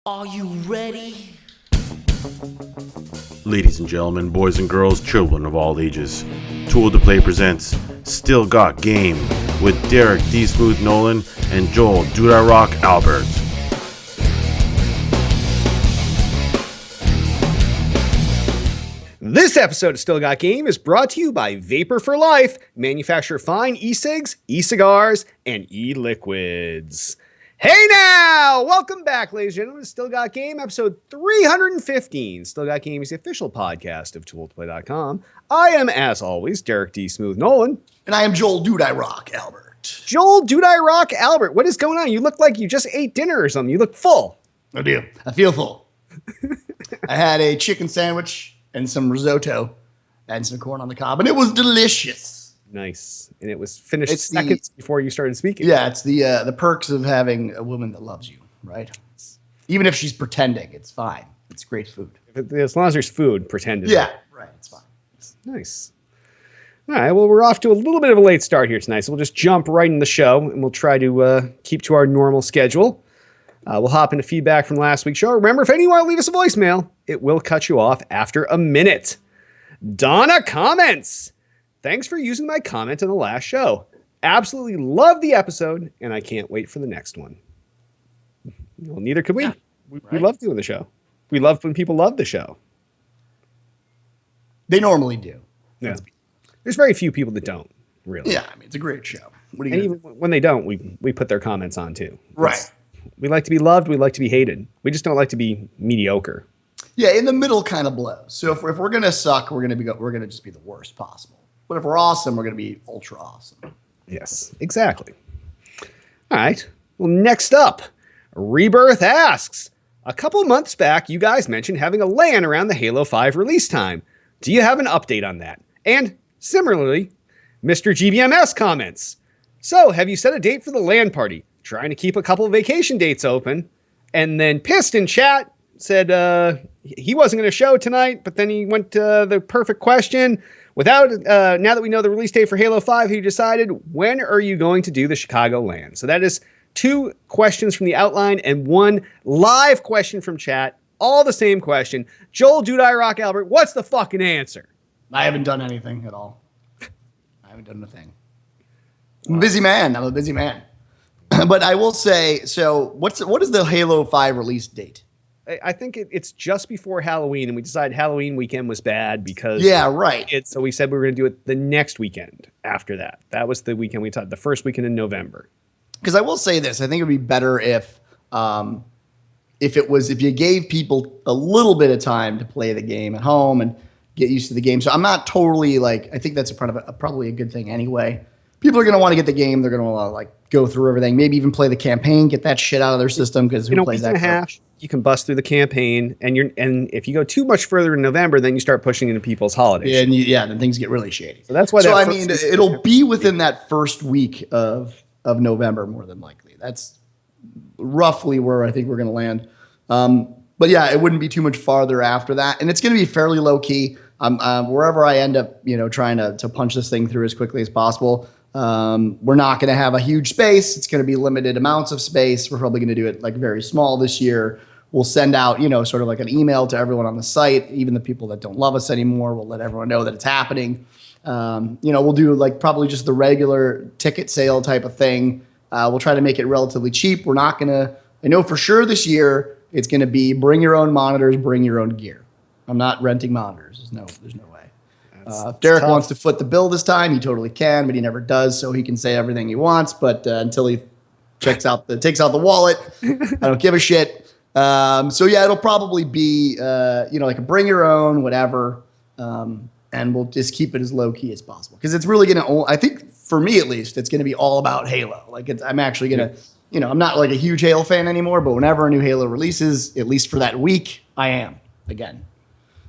Are you ready? Ladies and gentlemen, boys and girls, children of all ages, Tool to Play presents Still Got Game with Derek D. Smooth Nolan and Joel Dude I Rock Albert. This episode of Still Got Game is brought to you by Vapor for Life, manufacturer fine e-cigs, e-cigars, and e-liquids. Hey now! Welcome back, ladies and gentlemen, to Still Got Game, episode 315. Still Got Game is the official podcast of ToolToPlay.com. I am, as always, Derek D. Smooth Nolan. And I am Joel Dude I Rock Albert. Joel Dude I Rock Albert, what is going on? You look like you just ate dinner or something. You look full. I do. I feel full. I had a chicken sandwich and some risotto and some corn on the cob, and it was delicious. Nice. And it was finished seconds before you started speaking. Yeah, it's the perks of having a woman that loves you, right? Even if she's pretending, it's fine. It's great food. As long as there's food, pretend. Yeah, right. It's fine. Nice. All right. Well, we're off to a little bit of a late start here tonight, so we'll just jump right in the show, and we'll try to keep to our normal schedule. We'll hop into feedback from last week's show. Remember, if anyone leave us a voicemail, it will cut you off after a minute. Donna comments. Thanks for using my comment in the last show. Absolutely love the episode, and I can't wait for the next one. Well, neither could we. Yeah, we love doing the show. We love when people love the show. They normally do. Yeah. There's very few people that don't, really. Yeah, I mean, it's a great show. What are you and even when they don't, we put their comments on, too. Right. We like to be loved. We like to be hated. We just don't like to be mediocre. Yeah, in the middle kind of blows. So if we're going to suck, we're going to just be the worst possible. But if we're awesome, we're going to be ultra awesome. Yes, exactly. All right. Well, next up, Rebirth asks, a couple months back, you guys mentioned having a LAN around the Halo 5 release time. Do you have an update on that? And similarly, Mr. GBMS comments, so have you set a date for the LAN party? Trying to keep a couple of vacation dates open. And then Pissed in chat said he wasn't going to show tonight, but then he went to the perfect question. Now that we know the release date for Halo 5, he decided, when are you going to do the Chicago LAN? So that is 2 questions from the outline and 1 live question from chat. All the same question. Joel Dude I Rock Albert, what's the fucking answer? I haven't done anything at all. I haven't done a thing. I'm a busy man. But I will say, so what is the Halo 5 release date? I think it's just before Halloween, and we decided Halloween weekend was bad because so we said we were going to do it the next weekend after that. That was the weekend we talked, the first weekend in November. Because I will say this, I think it would be better if you gave people a little bit of time to play the game at home and get used to the game. So I'm not totally I think that's probably a good thing anyway. People are going to want to get the game. They're going to want to go through everything. Maybe even play the campaign, get that shit out of their system because who plays that? Half, you can bust through the campaign, and if you go too much further in November, then you start pushing into people's holidays. Yeah, then things get really shady. So that's why. So it'll be within that first week of November more than likely. That's roughly where I think we're going to land. But yeah, it wouldn't be too much farther after that, and it's going to be fairly low key. Wherever I end up, trying to punch this thing through as quickly as possible. We're not going to have a huge space. It's going to be limited amounts of space. We're probably going to do it very small this year. We'll send out, sort of like an email to everyone on the site, even the people that don't love us anymore. We'll let everyone know that it's happening. We'll do probably just the regular ticket sale type of thing. We'll try to make it relatively cheap. We're not going to, I know for sure this year it's going to be bring your own monitors, bring your own gear. I'm not renting monitors. There's no way. If Derek wants to foot the bill this time, he totally can, but he never does, so he can say everything he wants. But until he takes out the wallet, I don't give a shit. So yeah, it'll probably be like a bring your own, whatever, and we'll just keep it as low key as possible because it's really gonna. I think for me at least, it's gonna be all about Halo. I'm actually gonna, I'm not a huge Halo fan anymore, but whenever a new Halo releases, at least for that week, I am again.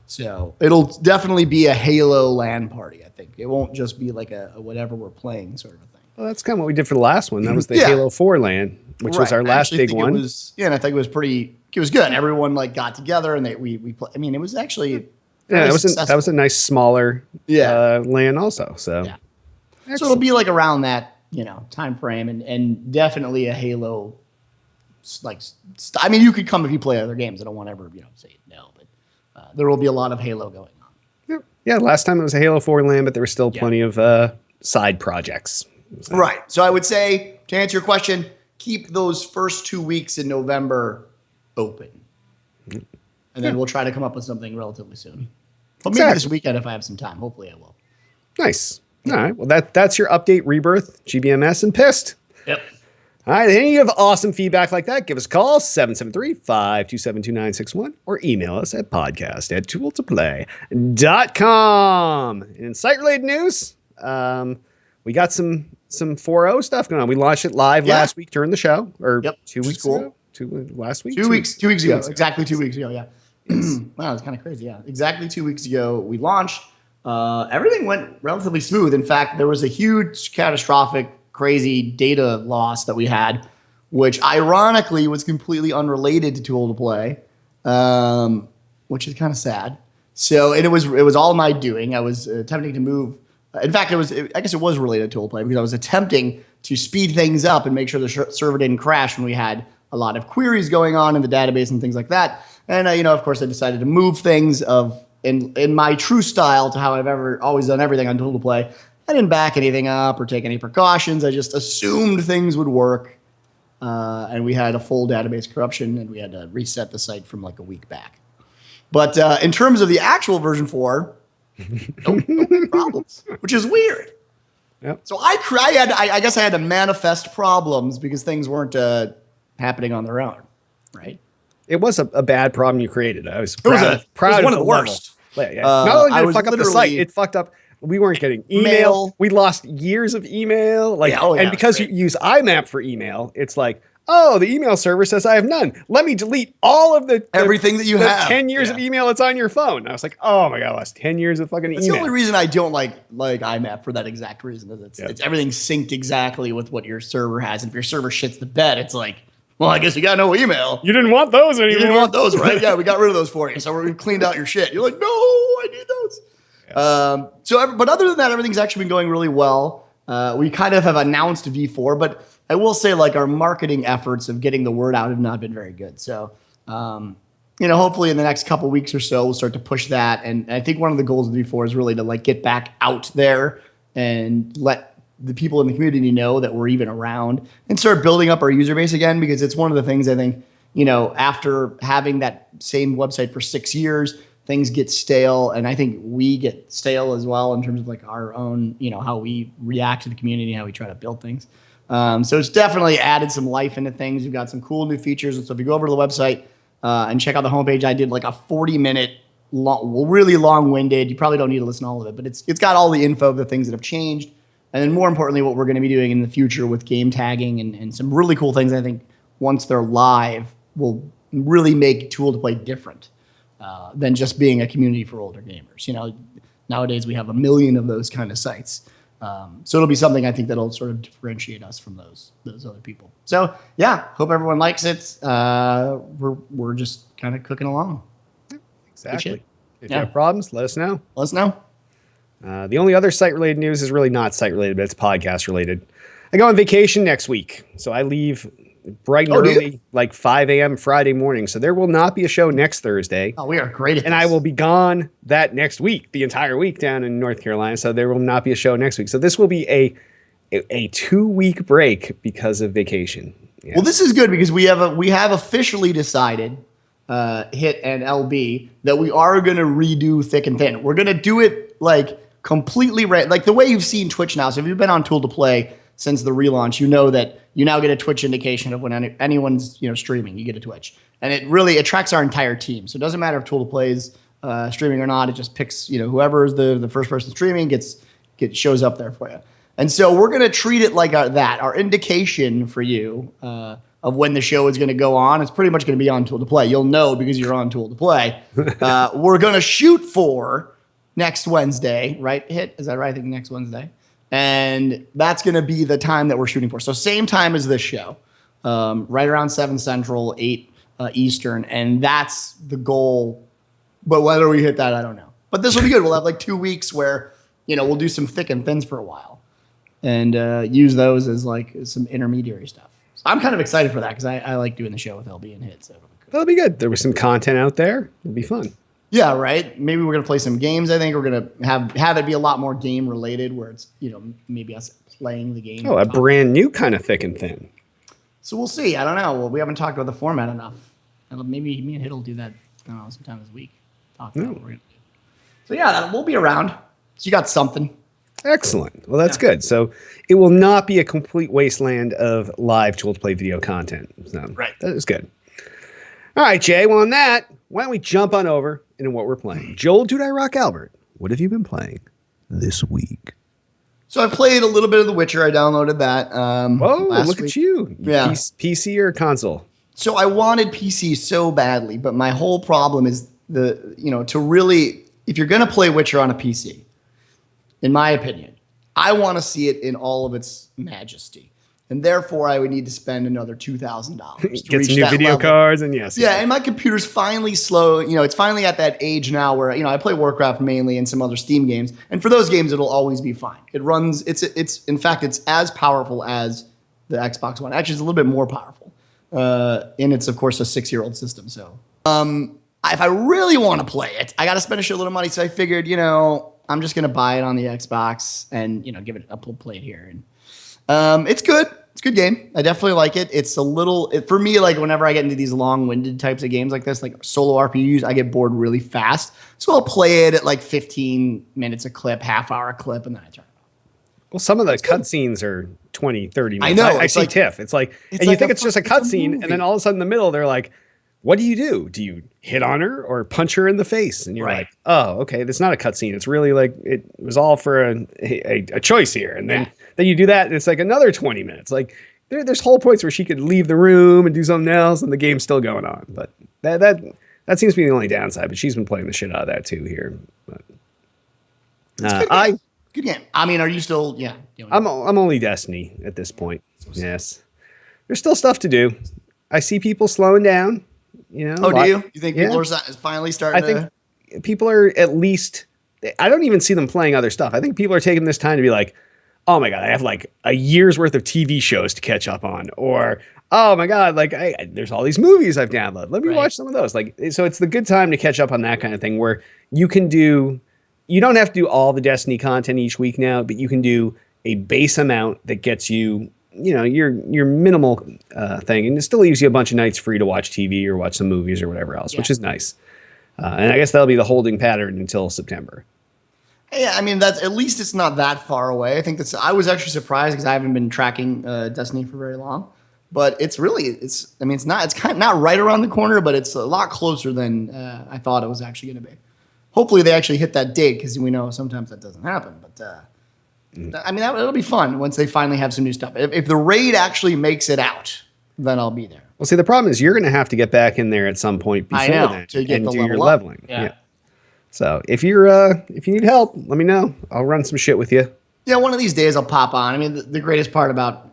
So it'll definitely be a Halo LAN party, I think. It won't just be a whatever we're playing sort of a thing. Well, that's kind of what we did for the last one. That was the Halo 4 LAN, which was our last big one. And I think it was good. Everyone got together and we played. I mean, it was actually that was a nice smaller LAN also. So so it'll be around that time frame and definitely a Halo I mean, you could come if you play other games. I don't want to ever say no, but there will be a lot of Halo going on. Yeah. Last time it was a Halo 4 LAN, but there were still plenty of side projects. So. Right. So I would say, to answer your question, keep those first 2 weeks in November open. And then we'll try to come up with something relatively soon. But maybe this weekend if I have some time. Hopefully I will. Nice. All right. Well, that's your update, Rebirth, GBMS, and Pissed. Yep. All right. Any of awesome feedback like that, give us a call, 773-527-2961, or email us at podcast@tooltoplay.com. And in site-related news, we got some 4.0 stuff going on. We launched it live last week during the show, or 2 weeks ago. Last week? 2 weeks. 2 weeks ago. Exactly 2 weeks ago, yeah. Wow, it's kind of crazy, yeah. Exactly 2 weeks ago, we launched. Everything went relatively smooth. In fact, there was a huge, catastrophic, crazy data loss that we had, which ironically was completely unrelated to Tool to Play, which is kind of sad. So, and it was all my doing. I was attempting to move. In fact, I guess it was related to Tool to Play because I was attempting to speed things up and make sure the server didn't crash when we had a lot of queries going on in the database and things like that. And of course, I decided to move things in my true style to how I've always done everything on Tool to Play. I didn't back anything up or take any precautions. I just assumed things would work. And we had a full database corruption, and we had to reset the site from like a week back. But in terms of the actual version 4, no big problems, which is weird. Yep. So I guess I had to manifest problems because things weren't happening on their own, right? It was a bad problem you created. I was proud it was one of the worst. Not only did it fuck up the site, it fucked up. We weren't getting email. We lost years of email. And because you use IMAP for email, it's like, oh, the email server says I have none. Let me delete all of everything that you have. 10 years of email that's on your phone. I was like, oh my God, I lost 10 years of fucking email. That's the only reason I don't like IMAP for that exact reason. It's everything synced exactly with what your server has. And if your server shits the bed, it's like, well, I guess you got no email. You didn't want those anymore. You didn't want those, right? Yeah, we got rid of those for you. So we cleaned out your shit. You're like, no, I need those. Yeah. But other than that, everything's actually been going really well. We kind of have announced V4, but I will say like our marketing efforts of getting the word out have not been very good. So, hopefully in the next couple weeks or so, we'll start to push that. And I think one of the goals of V4 is really to like get back out there and let the people in the community know that we're even around and start building up our user base again, because it's one of the things I think, after having that same website for 6 years, things get stale. And I think we get stale as well in terms of like our own, how we react to the community, how we try to build things. So it's definitely added some life into things. We've got some cool new features. And so if you go over to the website and check out the homepage, I did like a 40-minute really long-winded. You probably don't need to listen to all of it, but it's got all the info of the things that have changed. And then more importantly, what we're going to be doing in the future with game tagging and some really cool things, I think, once they're live, will really make Tool to Play different than just being a community for older gamers. Nowadays we have 1 million of those kind of sites. So it'll be something I think that'll sort of differentiate us from those other people. So yeah, hope everyone likes it. We're just kind of cooking along. Exactly. If you have problems, let us know. Let us know. The only other site-related news is really not site-related, but it's podcast-related. I go on vacation next week, so I leave bright and early, like 5 a.m. Friday morning. So there will not be a show next Thursday. Oh, we are great at And this. I will be gone that next week, the entire week down in North Carolina. So there will not be a show next week. So this will be a 2-week break because of vacation. Yeah. Well, this is good because we have officially decided, Hit and LB, that we are going to redo Thick and Thin. We're going to do it like completely like the way you've seen Twitch now. So if you've been on Tool to Play since the relaunch, you know that you now get a Twitch indication of when anyone's streaming. You get a Twitch, and it really attracts our entire team. So it doesn't matter if Tool to Play is streaming or not. It just picks whoever is the first person streaming shows up there for you. And so we're gonna treat it like that. Our indication for you of when the show is going to go on, it's pretty much going to be on Tool to Play. You'll know because you're on Tool to Play. We're going to shoot for next Wednesday, right? Is that right? I think next Wednesday. And that's going to be the time that we're shooting for. So same time as this show, right around 7 Central, 8 Eastern. And that's the goal. But whether we hit that, I don't know. But this will be good. We'll have like 2 weeks where, we'll do some thick and thins for a while and use those as like some intermediary stuff. So I'm kind of excited for that because I like doing the show with LB and Hit. So That'll be good. There was some content out there. It'll be fun. yeah, right. Maybe we're gonna play some games. I think we're gonna have it be a lot more game related, where it's maybe us playing the game. Oh, a brand new kind of thick and thin. So we'll see. I don't know. Well, we haven't talked about the format enough. Maybe me and Hit will do that sometime this week. Talk about what we're gonna do. So yeah, we'll be around. So you got something. Excellent. Well, that's good. So it will not be a complete wasteland of live tool to play video content. So Right. That is good. All right, Jay. Well, on that, why don't we jump on over into what we're playing? Joel, Dude, I Rock Albert, what have you been playing this week? So I played a little bit of The Witcher. I downloaded that. Whoa, look week. at you. Yeah. PC or console? So I wanted PC so badly, but my whole problem is to really, if you're going to play Witcher on a PC, in my opinion, I want to see it in all of its majesty. And therefore, I would need to spend another $2,000 to Get reach some new that video level. cards and yes. Yeah, and my computer's finally slow. It's finally at that age now where I play Warcraft mainly and some other Steam games, and for those games it'll always be fine. It runs. It's in fact it's as powerful as the Xbox One. Actually, it's a little bit more powerful, and it's of course a 6-year-old system. So, if I really want to play it, I got to spend a shitload of money. So I figured, I'm just gonna buy it on the Xbox and give it a play it here, and it's good. It's a good game. I definitely like it. It's a little, for me, like whenever I get into these long-winded types of games like this, like solo RPGs, I get bored really fast. So I'll play it at like 15 minutes a clip, half-hour a clip, and then I turn it off. Well, some of the cutscenes are 20, 30 minutes. I know. I see TIFF. It's like, and you like think it's just a cutscene, movie. and then all of a sudden in the middle, they're like, what do you do? Do you hit on her or punch her in the face? And you're Right. like, oh, okay, that's not a cutscene. It's really like, it was all for a choice here. And then you do that, and it's like another 20 minutes. Like, there's whole points where she could leave the room and do something else, and the game's still going on. But that seems to be the only downside. But she's been playing the shit out of that too here. But Good game. I mean, are you still? Yeah. I'm only Destiny at this point. Yes, there's still stuff to do. I see people slowing down. Oh, do you? You think people are finally starting? I think people are at least. I don't even see them playing other stuff. I think people are taking this time to be like, oh my God, I have like a year's worth of TV shows to catch up on. Or, oh my God, like there's all these movies I've downloaded. Let me watch some of those. Like, so it's the good time to catch up on that kind of thing where you don't have to do all the Destiny content each week now, but you can do a base amount that gets you, your minimal thing. And it still leaves you a bunch of nights free to watch TV or watch some movies or whatever else, which is nice. And I guess that'll be the holding pattern until September. Yeah, I mean that's at least it's not that far away. I think I was actually surprised because I haven't been tracking Destiny for very long, but it's kind of not right around the corner, but it's a lot closer than I thought it was actually going to be. Hopefully they actually hit that date because we know sometimes that doesn't happen. But I mean it'll be fun once they finally have some new stuff. If the raid actually makes it out, then I'll be there. Well, see, the problem is you're going to have to get back in there at some point before then to get and the do your level up. leveling. Yeah. So if you need help, let me know. I'll run some shit with you. Yeah, one of these days I'll pop on. I mean, the greatest part about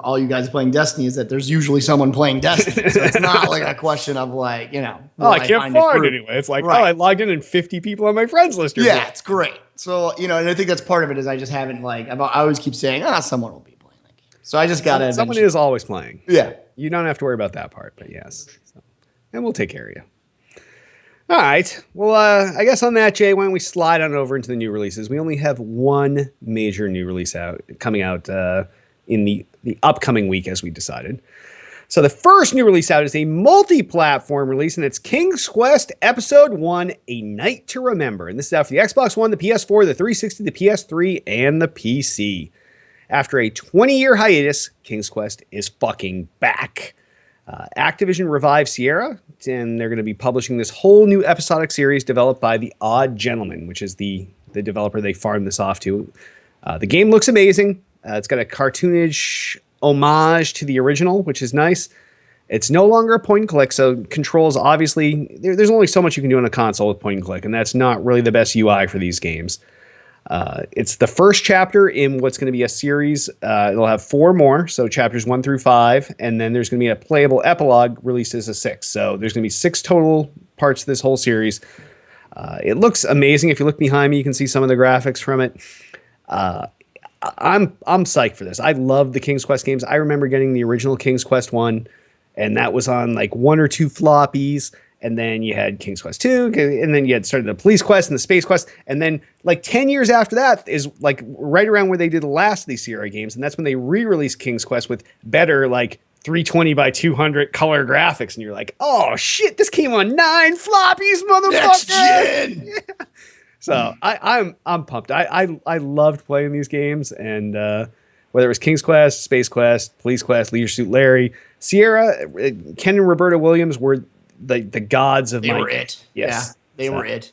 all you guys playing Destiny is that there's usually someone playing Destiny. So it's not like a question of like I can't find anyway. It's like I logged in and 50 people on my friends list. Yeah, it's great. So and I think that's part of it is I just haven't I always keep saying someone will be playing that game. So I just gotta. Someone is always playing. Yeah, you don't have to worry about that part, but yes, and we'll take care of you. All right. Well, I guess on that, Jay, why don't we slide on over into the new releases? We only have one major new release coming out in the upcoming week, as we decided. So the first new release out is a multi-platform release, and it's King's Quest Episode 1, A Night to Remember. And this is out for the Xbox One, the PS4, the 360, the PS3, and the PC. After a 20-year hiatus, King's Quest is fucking back. Activision revived Sierra, and they're going to be publishing this whole new episodic series developed by The Odd Gentleman, which is the developer they farmed this off to. The game looks amazing. It's got a cartoonish homage to the original, which is nice. It's no longer a point and click, so controls, obviously, there's only so much you can do on a console with point and click, and that's not really the best UI for these games. It's the first chapter in what's going to be a series. It'll have 4 more, so chapters 1 through 5, and then there's going to be a playable epilogue released as a 6. So there's going to be 6 total parts to this whole series. It looks amazing. If you look behind me, you can see some of the graphics from it. I'm psyched for this. I love the King's Quest games. I remember getting the original King's Quest 1, and that was on like 1 or 2 floppies. And then you had King's Quest 2, and then you had started the Police Quest and the Space Quest. And then like 10 years after that is like right around where they did the last of these Sierra games. And that's when they re-released King's Quest with better like 320 by 200 color graphics. And you're like, oh shit, this came on 9 floppies, motherfucker. Next gen. Yeah. So I'm pumped. I loved playing these games, and whether it was King's Quest, Space Quest, Police Quest, Leisure Suit Larry, Sierra, Ken and Roberta Williams were the gods of they were it. Yes, yeah, they were it.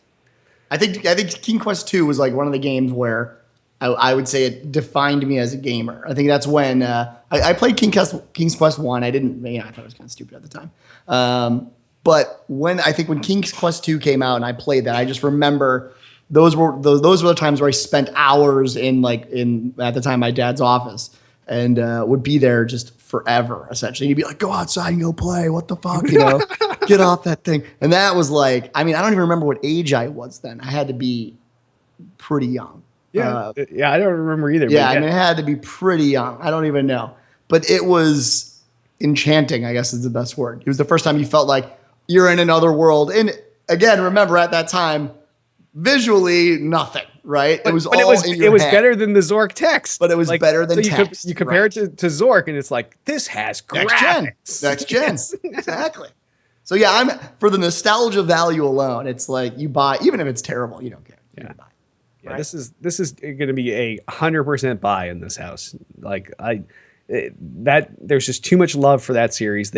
I think King Quest 2 was like one of the games where I would say it defined me as a gamer. I think that's when I played King's Quest 1. I didn't, I thought it was kind of stupid at the time. But when King's Quest 2 came out and I played that, I just remember those were the times where I spent hours in at the time my dad's office and would be there just forever essentially. He'd be like, go outside and go play. What the fuck, get off that thing. And that was like, I don't even remember what age I was then. I had to be pretty young. Yeah, I don't remember either. Yeah, it had to be pretty young. I don't even know. But it was enchanting, I guess is the best word. It was the first time you felt like you're in another world. And again, remember at that time, visually nothing, right? But, it was but all it was better than the Zork text. But it was better than text. You compare it to Zork, and it's like, this has graphics. Next gen. Yes. Exactly. So yeah, I'm for the nostalgia value alone, it's like you buy, even if it's terrible, you don't care. Yeah. Buy. Yeah, right? This is going to be a 100% buy in this house. Like there's just too much love for that series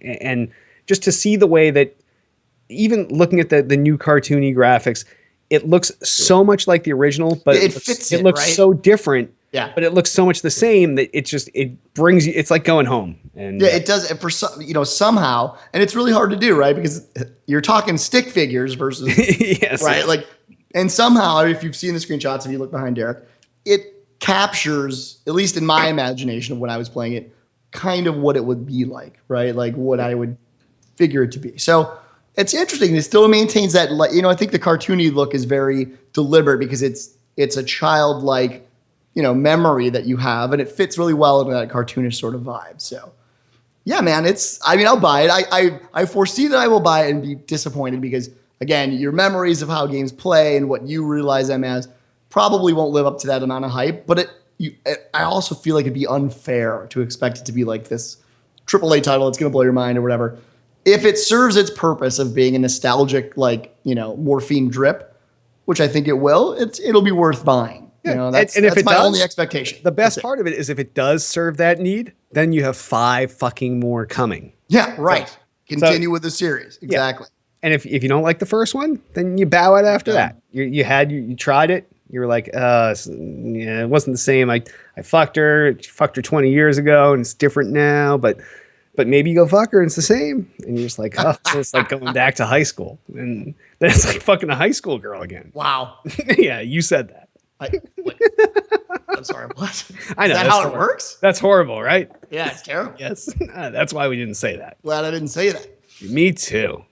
and just to see the way that even looking at the new cartoony graphics, it looks so much like the original, but it looks right? so different. Yeah. But it looks so much the same that it brings you, it's like going home. And yeah, it does. And for some, somehow, and it's really hard to do, right? Because you're talking stick figures versus, yes, right? Like, and somehow, if you've seen the screenshots, if you look behind Derek, it captures, at least in my imagination of when I was playing it, kind of what it would be like, right? Like what I would figure it to be. So it's interesting. It still maintains that, I think the cartoony look is very deliberate because it's a childlike, memory that you have, and it fits really well into that cartoonish sort of vibe. So yeah, man, I'll buy it. I foresee that I will buy it and be disappointed because, again, your memories of how games play and what you realize them as probably won't live up to that amount of hype. But I also feel like it'd be unfair to expect it to be like this AAA title that's going to blow your mind or whatever. If it serves its purpose of being a nostalgic, morphine drip, which I think it will, it'll be worth buying. Yeah. That's my only expectation. The best part of it is if it does serve that need, then you have 5 fucking more coming. Yeah, right. Continue with the series. Exactly. Yeah. And if you don't like the first one, then you bow out after that. You tried it. You were like, it wasn't the same. I fucked her 20 years ago and it's different now, but maybe you go fuck her and it's the same. And you're just like, oh, it's like going back to high school. And then it's like fucking a high school girl again. Wow. Yeah, you said that. I'm sorry, what? I know. Is that how it works? That's horrible, right? Yeah, it's terrible. Yes. That's why we didn't say that. Glad I didn't say that. Me too.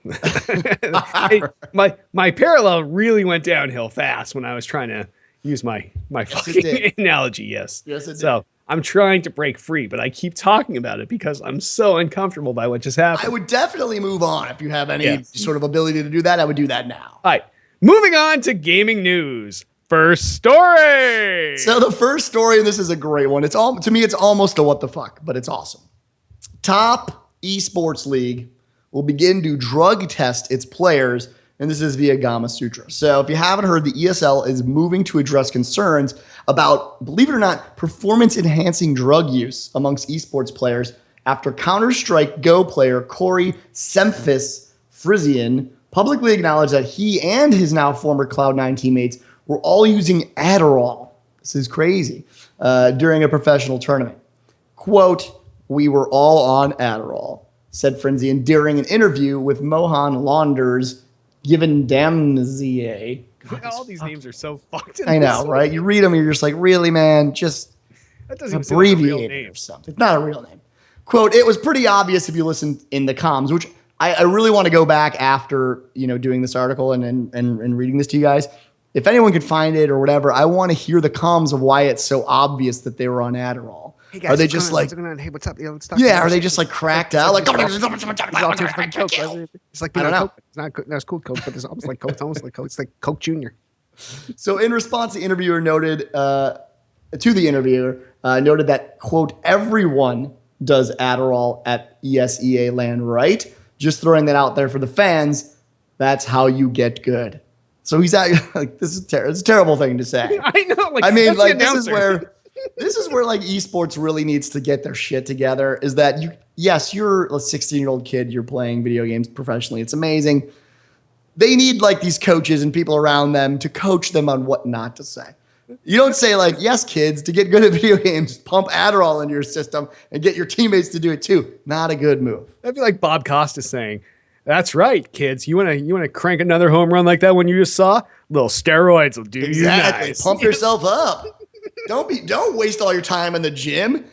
Hey, my parallel really went downhill fast when I was trying to use my fucking analogy. Yes. Yes, it did. So I'm trying to break free, but I keep talking about it because I'm so uncomfortable by what just happened. I would definitely move on. If you have any sort of ability to do that, I would do that now. All right. Moving on to gaming news. First story. So the first story, and this is a great one. To me, it's almost a what the fuck, but it's awesome. Top esports league will begin to drug test its players, and this is via Gama Sutra. So if you haven't heard, the ESL is moving to address concerns about, believe it or not, performance-enhancing drug use amongst esports players after Counter-Strike Go player Corey Semphis Frisian publicly acknowledged that he and his now former Cloud9 teammates were all using Adderall. This is crazy. During a professional tournament. Quote, "We were all on Adderall," said Frisian during an interview with Mohan Launder's Given Damzier. All these names are so fucked. I know, right? You read them and you're just like, really, man? Just that doesn't abbreviate like a real name or something. It's not a real name. Quote, "It was pretty obvious if you listened in the comms," which I really want to go back after, doing this article and reading this to you guys. if anyone could find it or whatever, I want to hear the comms of why it's so obvious that they were on Adderall. Hey guys, are they just like, hey, what's up? Let's talk. yeah, are they just like cracked out? Like, it's like, I don't know. Coke. It's not good. No, it's cool Coke, but it's almost like Coke. It's almost like Coke. It's like Coke Junior. So in response, the interviewer noted noted that, quote, everyone does Adderall at ESEA LAN, right? Just throwing that out there for the fans. That's how you get good. So he's like, this is it's a terrible thing to say. I know. Like, I mean, like this is where like esports really needs to get their shit together. Is that you're a 16-year-old kid, you're playing video games professionally. It's amazing. They need like these coaches and people around them to coach them on what not to say. You don't say like, yes, kids, to get good at video games, pump Adderall into your system and get your teammates to do it too. Not a good move. That'd be like Bob Costa saying, "That's right, kids. You wanna crank another home run like that one you just saw? Little steroids will do you nice. Pump yourself up. Don't waste all your time in the gym.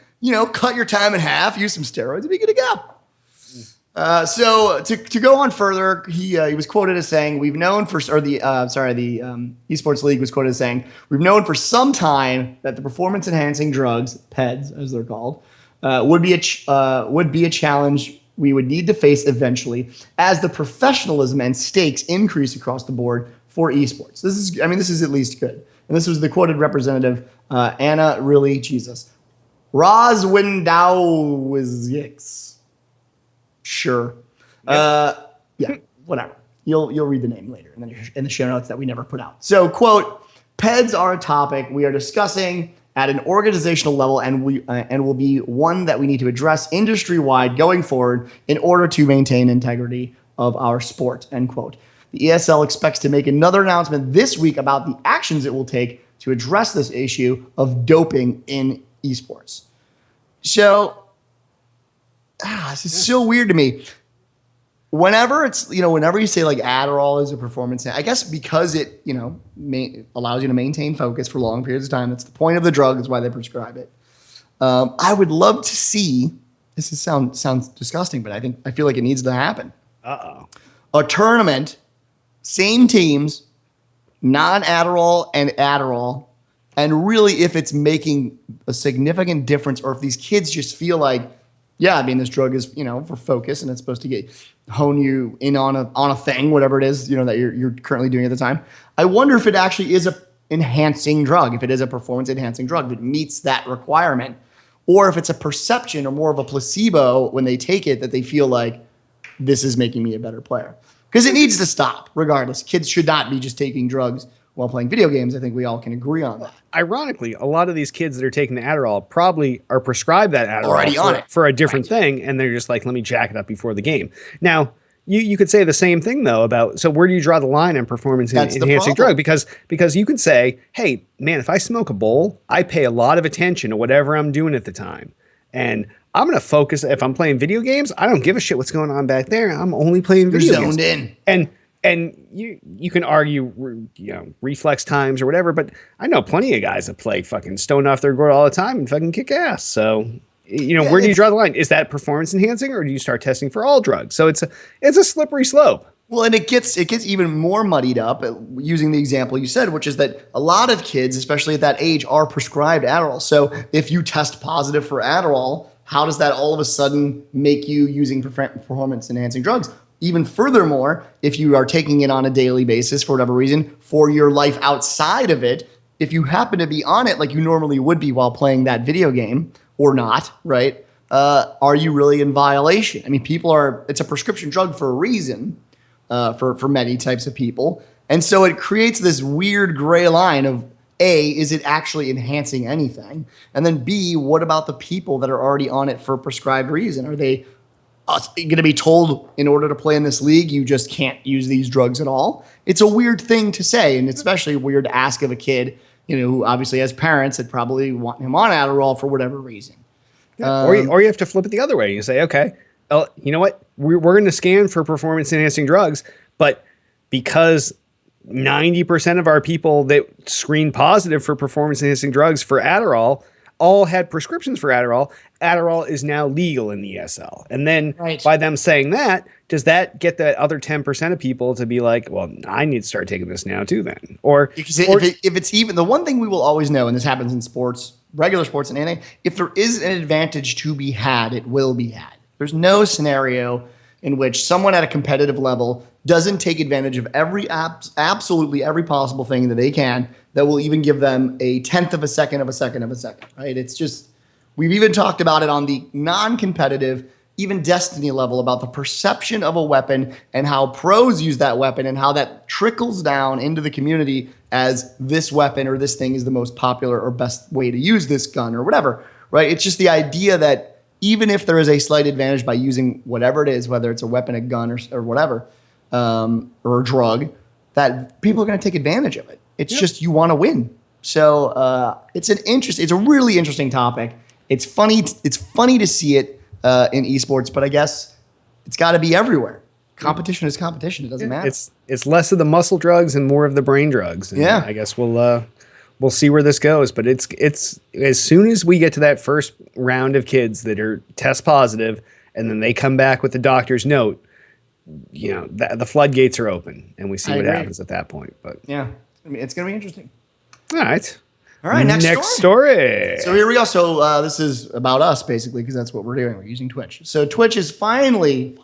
Cut your time in half. Use some steroids and be good to go." So to go on further, he was quoted as saying, "We've known for," or the Esports League was quoted as saying, "We've known for some time that the performance enhancing drugs, PEDs as they're called, would be a challenge we would need to face eventually as the professionalism and stakes increase across the board for esports." This is at least good. And this was the quoted representative, Anna Really Jesus Roswindowskics. Sure. Yeah, whatever. You'll read the name later in the show notes that we never put out. So, quote, "PEDs are a topic we are discussing at an organizational level and will be one that we need to address industry-wide going forward in order to maintain integrity of our sport," end quote. The ESL expects to make another announcement this week about the actions it will take to address this issue of doping in esports. So, this is so weird to me. Whenever you say like Adderall is a performance, I guess because it, allows you to maintain focus for long periods of time. That's the point of the drug. That's why they prescribe it. I would love to see, sounds disgusting, but I feel like it needs to happen. A tournament, same teams, non-Adderall and Adderall, and really if it's making a significant difference or if these kids just feel like, yeah, I mean, this drug is, for focus and it's supposed to hone you in on a thing, whatever it is, that you're currently doing at the time. I wonder if it actually is a enhancing drug, if it is a performance enhancing drug that meets that requirement, or if it's a perception or more of a placebo when they take it that they feel like this is making me a better player. Because it needs to stop regardless. Kids should not be just taking drugs while playing video games. I think we all can agree on that. Ironically, a lot of these kids that are taking the Adderall probably are prescribed that Adderall already on it for a different thing, and they're just like, let me jack it up before the game. Now, you could say the same thing though about, so where do you draw the line on performance enhancing drug? Because you could say, hey man, if I smoke a bowl, I pay a lot of attention to whatever I'm doing at the time, and I'm going to focus. If I'm playing video games, I don't give a shit what's going on back there. I'm only playing video games. You're zoned in. And you can argue, reflex times or whatever, but I know plenty of guys that play fucking stoned off their gourd all the time and fucking kick ass. So, where do you draw the line? Is that performance enhancing, or do you start testing for all drugs? So it's a slippery slope. Well, and it gets even more muddied up using the example you said, which is that a lot of kids, especially at that age, are prescribed Adderall. So if you test positive for Adderall, how does that all of a sudden make you using performance enhancing drugs? Even furthermore, if you are taking it on a daily basis for whatever reason, for your life outside of it, if you happen to be on it like you normally would be while playing that video game or not, right? Are you really in violation? I mean, it's a prescription drug for a reason for many types of people. And so it creates this weird gray line of A, is it actually enhancing anything? And then B, what about the people that are already on it for a prescribed reason? Are they going to be told in order to play in this league, you just can't use these drugs at all? It's a weird thing to say, and especially weird to ask of a kid, who obviously has parents that probably want him on Adderall for whatever reason. Yeah. Or you have to flip it the other way. You say, okay, you know what? We're going to scan for performance enhancing drugs, but because 90% of our people that screen positive for performance enhancing drugs for Adderall, all had prescriptions for Adderall. Adderall is now legal in the ESL. And then by them saying that, does that get the other 10% of people to be like, well, I need to start taking this now too then? Or if it's even, the one thing we will always know, and this happens in sports, regular sports and anything, if there is an advantage to be had, it will be had. There's no scenario in which someone at a competitive level doesn't take advantage of absolutely every possible thing that they can that will even give them a tenth of a second of a second of a second, right? It's just, we've even talked about it on the non-competitive, even Destiny level, about the perception of a weapon and how pros use that weapon and how that trickles down into the community as this weapon or this thing is the most popular or best way to use this gun or whatever, right? It's just the idea that even if there is a slight advantage by using whatever it is, whether it's a weapon, a gun, or whatever, or a drug, that people are going to take advantage of it. It's just, you want to win. So it's a really interesting topic. It's funny to see it in esports, but I guess it's got to be everywhere. Competition is competition. It doesn't matter. It's less of the muscle drugs and more of the brain drugs. And I guess we'll see where this goes, but it's as soon as we get to that first round of kids that are test positive and then they come back with the doctor's note, the floodgates are open and we see what happens at that point. But yeah, I mean, it's going to be interesting. All right. Next story. So here we go. So this is about us basically, because that's what we're doing. We're using Twitch. So Twitch is finally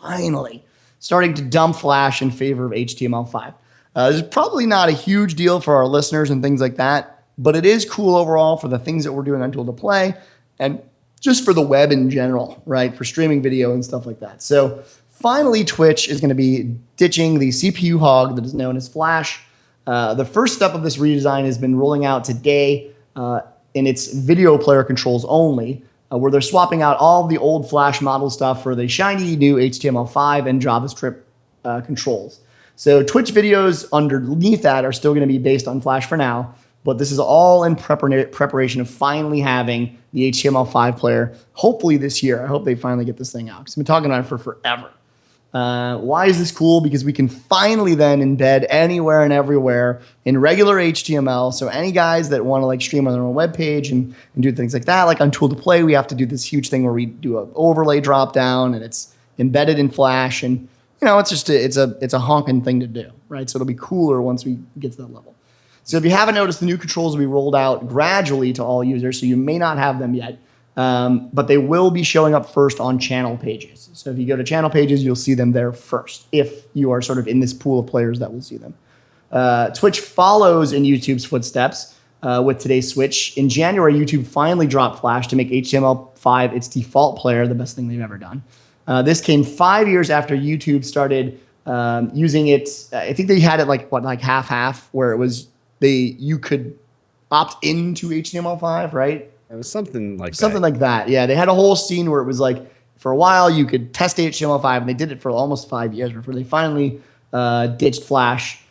starting to dump Flash in favor of HTML5. This is probably not a huge deal for our listeners and things like that, but it is cool overall for the things that we're doing on Tool to Play and just for the web in general, right? For streaming video and stuff like that. So finally, Twitch is going to be ditching the CPU hog that is known as Flash. The first step of this redesign has been rolling out today in its video player controls only, where they're swapping out all the old Flash model stuff for the shiny new HTML5 and JavaScript controls. So Twitch videos underneath that are still going to be based on Flash for now, but this is all in preparation of finally having the HTML5 player, hopefully this year. I hope they finally get this thing out, because I've been talking about it for forever. Why is this cool? Because we can finally then embed anywhere and everywhere in regular HTML. So any guys that want to like stream on their own web page and do things like that, like on Tool to Play, we have to do this huge thing where we do an overlay drop down and it's embedded in Flash, and it's just it's a honking thing to do, right? So it'll be cooler once we get to that level. So if you haven't noticed, the new controls will be rolled out gradually to all users, so you may not have them yet. But they will be showing up first on channel pages. So if you go to channel pages, you'll see them there first, if you are sort of in this pool of players that will see them. Twitch follows in YouTube's footsteps with today's switch. In January, YouTube finally dropped Flash to make HTML5 its default player, the best thing they've ever done. This came 5 years after YouTube started using it. I think they had it like half-half, where it was you could opt into HTML5, right? It was something like that. Yeah, they had a whole scene where it was like, for a while you could test HTML5, and they did it for almost 5 years before they finally ditched Flash,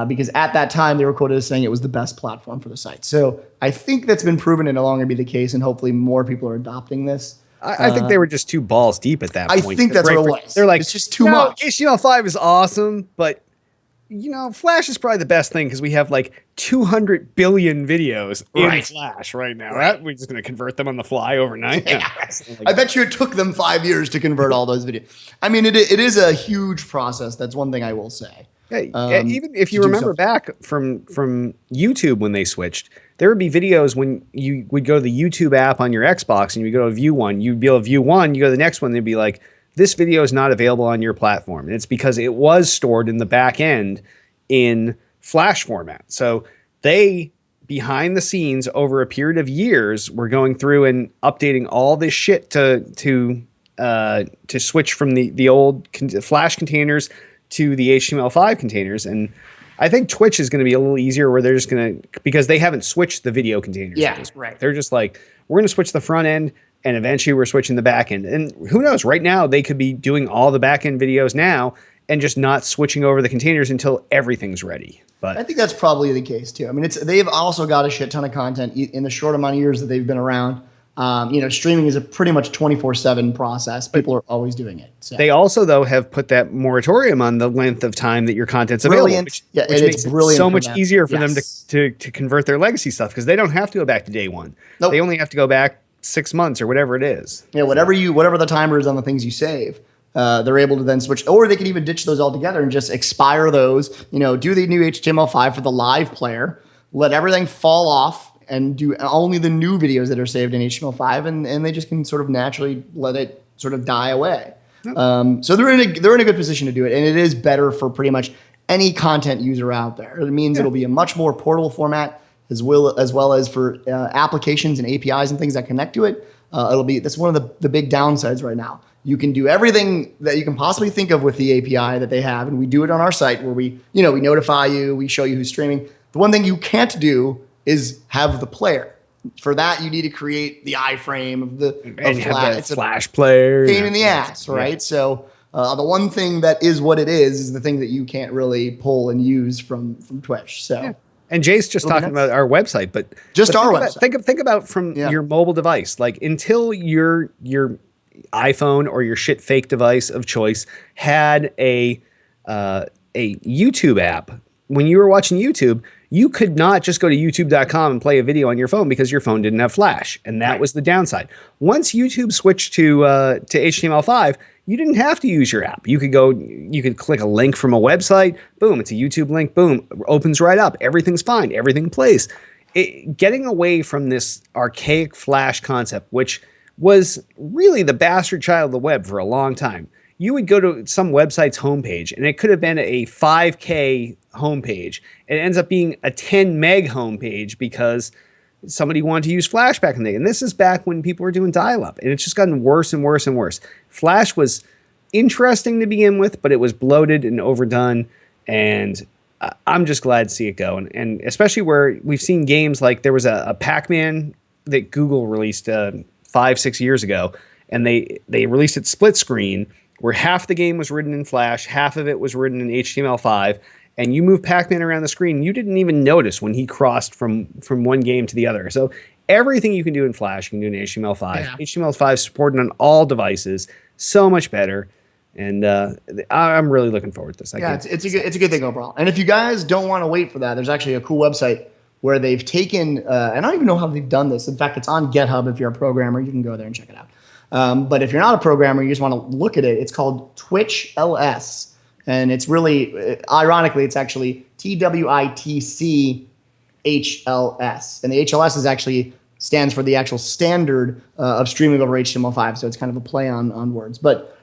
because at that time they were quoted as saying it was the best platform for the site. So I think that's been proven to no longer be the case, and hopefully more people are adopting this. I think they were just too balls deep at that point. I think that's what it was. They're like, it's just too much. HTML5 is awesome, but Flash is probably the best thing because we have like 200 billion videos in Flash right now. Right? We're just going to convert them on the fly overnight. Yeah. I bet you it took them 5 years to convert all those videos. I mean, it is a huge process. That's one thing I will say. Even if you remember back from YouTube when they switched, there would be videos when you would go to the YouTube app on your Xbox and you would go to view one. You'd be able to view one. You go to the next one. They'd be like, this video is not available on your platform. And it's because it was stored in the back end in Flash format. So they, behind the scenes, over a period of years, were going through and updating all this shit to switch from the old Flash containers to the HTML5 containers. And I think Twitch is going to be a little easier, where they're just going to, because they haven't switched the video containers. Yeah, right. They're just like, we're going to switch the front end, and eventually we're switching the back end. And who knows, right now they could be doing all the back end videos now and just not switching over the containers until everything's ready. But I think that's probably the case too. I mean, they've also got a shit ton of content in the short amount of years that they've been around. Streaming is a pretty much 24/7 process. People are always doing it. So. They also, though, have put that moratorium on the length of time that your content's available, which makes it so much easier for them to convert their legacy stuff, because they don't have to go back to day one. Nope. They only have to go back 6 months or whatever it is. Yeah, whatever the timer is on the things you save. They're able to then switch, or they can even ditch those altogether and just expire those. Do the new HTML5 for the live player, let everything fall off, and do only the new videos that are saved in HTML5, and they just can sort of naturally let it sort of die away. Yep. So they're in a good position to do it, and it is better for pretty much any content user out there. It means it'll be a much more portable format as well as for applications and APIs and things that connect to it. That's one of the big downsides right now. You can do everything that you can possibly think of with the API that they have, and we do it on our site where we notify you, we show you who's streaming. The one thing you can't do is have the player. For that, you need to create the iframe of Flash. It's a Flash player. Pain in the ass, right? Yeah. So the one thing that is what it is the thing that you can't really pull and use from Twitch. So. Yeah. And Jay's just talking about our website, but our website. Think about from your mobile device. Like, until your iPhone or your shit fake device of choice had a YouTube app. When you were watching YouTube, you could not just go to youtube.com and play a video on your phone because your phone didn't have Flash, and that was the downside. Once YouTube switched to HTML5, you didn't have to use your app. You could click a link from a website, boom, it's a YouTube link, boom, opens right up. Everything's fine, everything plays. Getting away from this archaic Flash concept, which was really the bastard child of the web for a long time. You would go to some website's homepage, and it could have been a 5K homepage. It ends up being a 10 meg homepage because somebody wanted to use Flash back in the day. And this is back when people were doing dial-up, and it's just gotten worse and worse and worse. Flash was interesting to begin with, but it was bloated and overdone, and I'm just glad to see it go. And especially where we've seen games like there was a Pac-Man that Google released 5-6 years ago, and they released it split screen, where half the game was written in Flash, half of it was written in HTML5, and you move Pac-Man around the screen, you didn't even notice when he crossed from one game to the other. So everything you can do in Flash, you can do in HTML5. Yeah. HTML5 is supported on all devices, so much better, and I'm really looking forward to this. It's a good thing overall. And if you guys don't want to wait for that, there's actually a cool website where they've taken, and I don't even know how they've done this. In fact, it's on GitHub. If you're a programmer, you can go there and check it out. But if you're not a programmer, you just want to look at it. It's called Twitch LS, and it's really, ironically, it's actually TWITC HLS, and the HLS is actually stands for the actual standard of streaming over HTML5. So it's kind of a play on words, but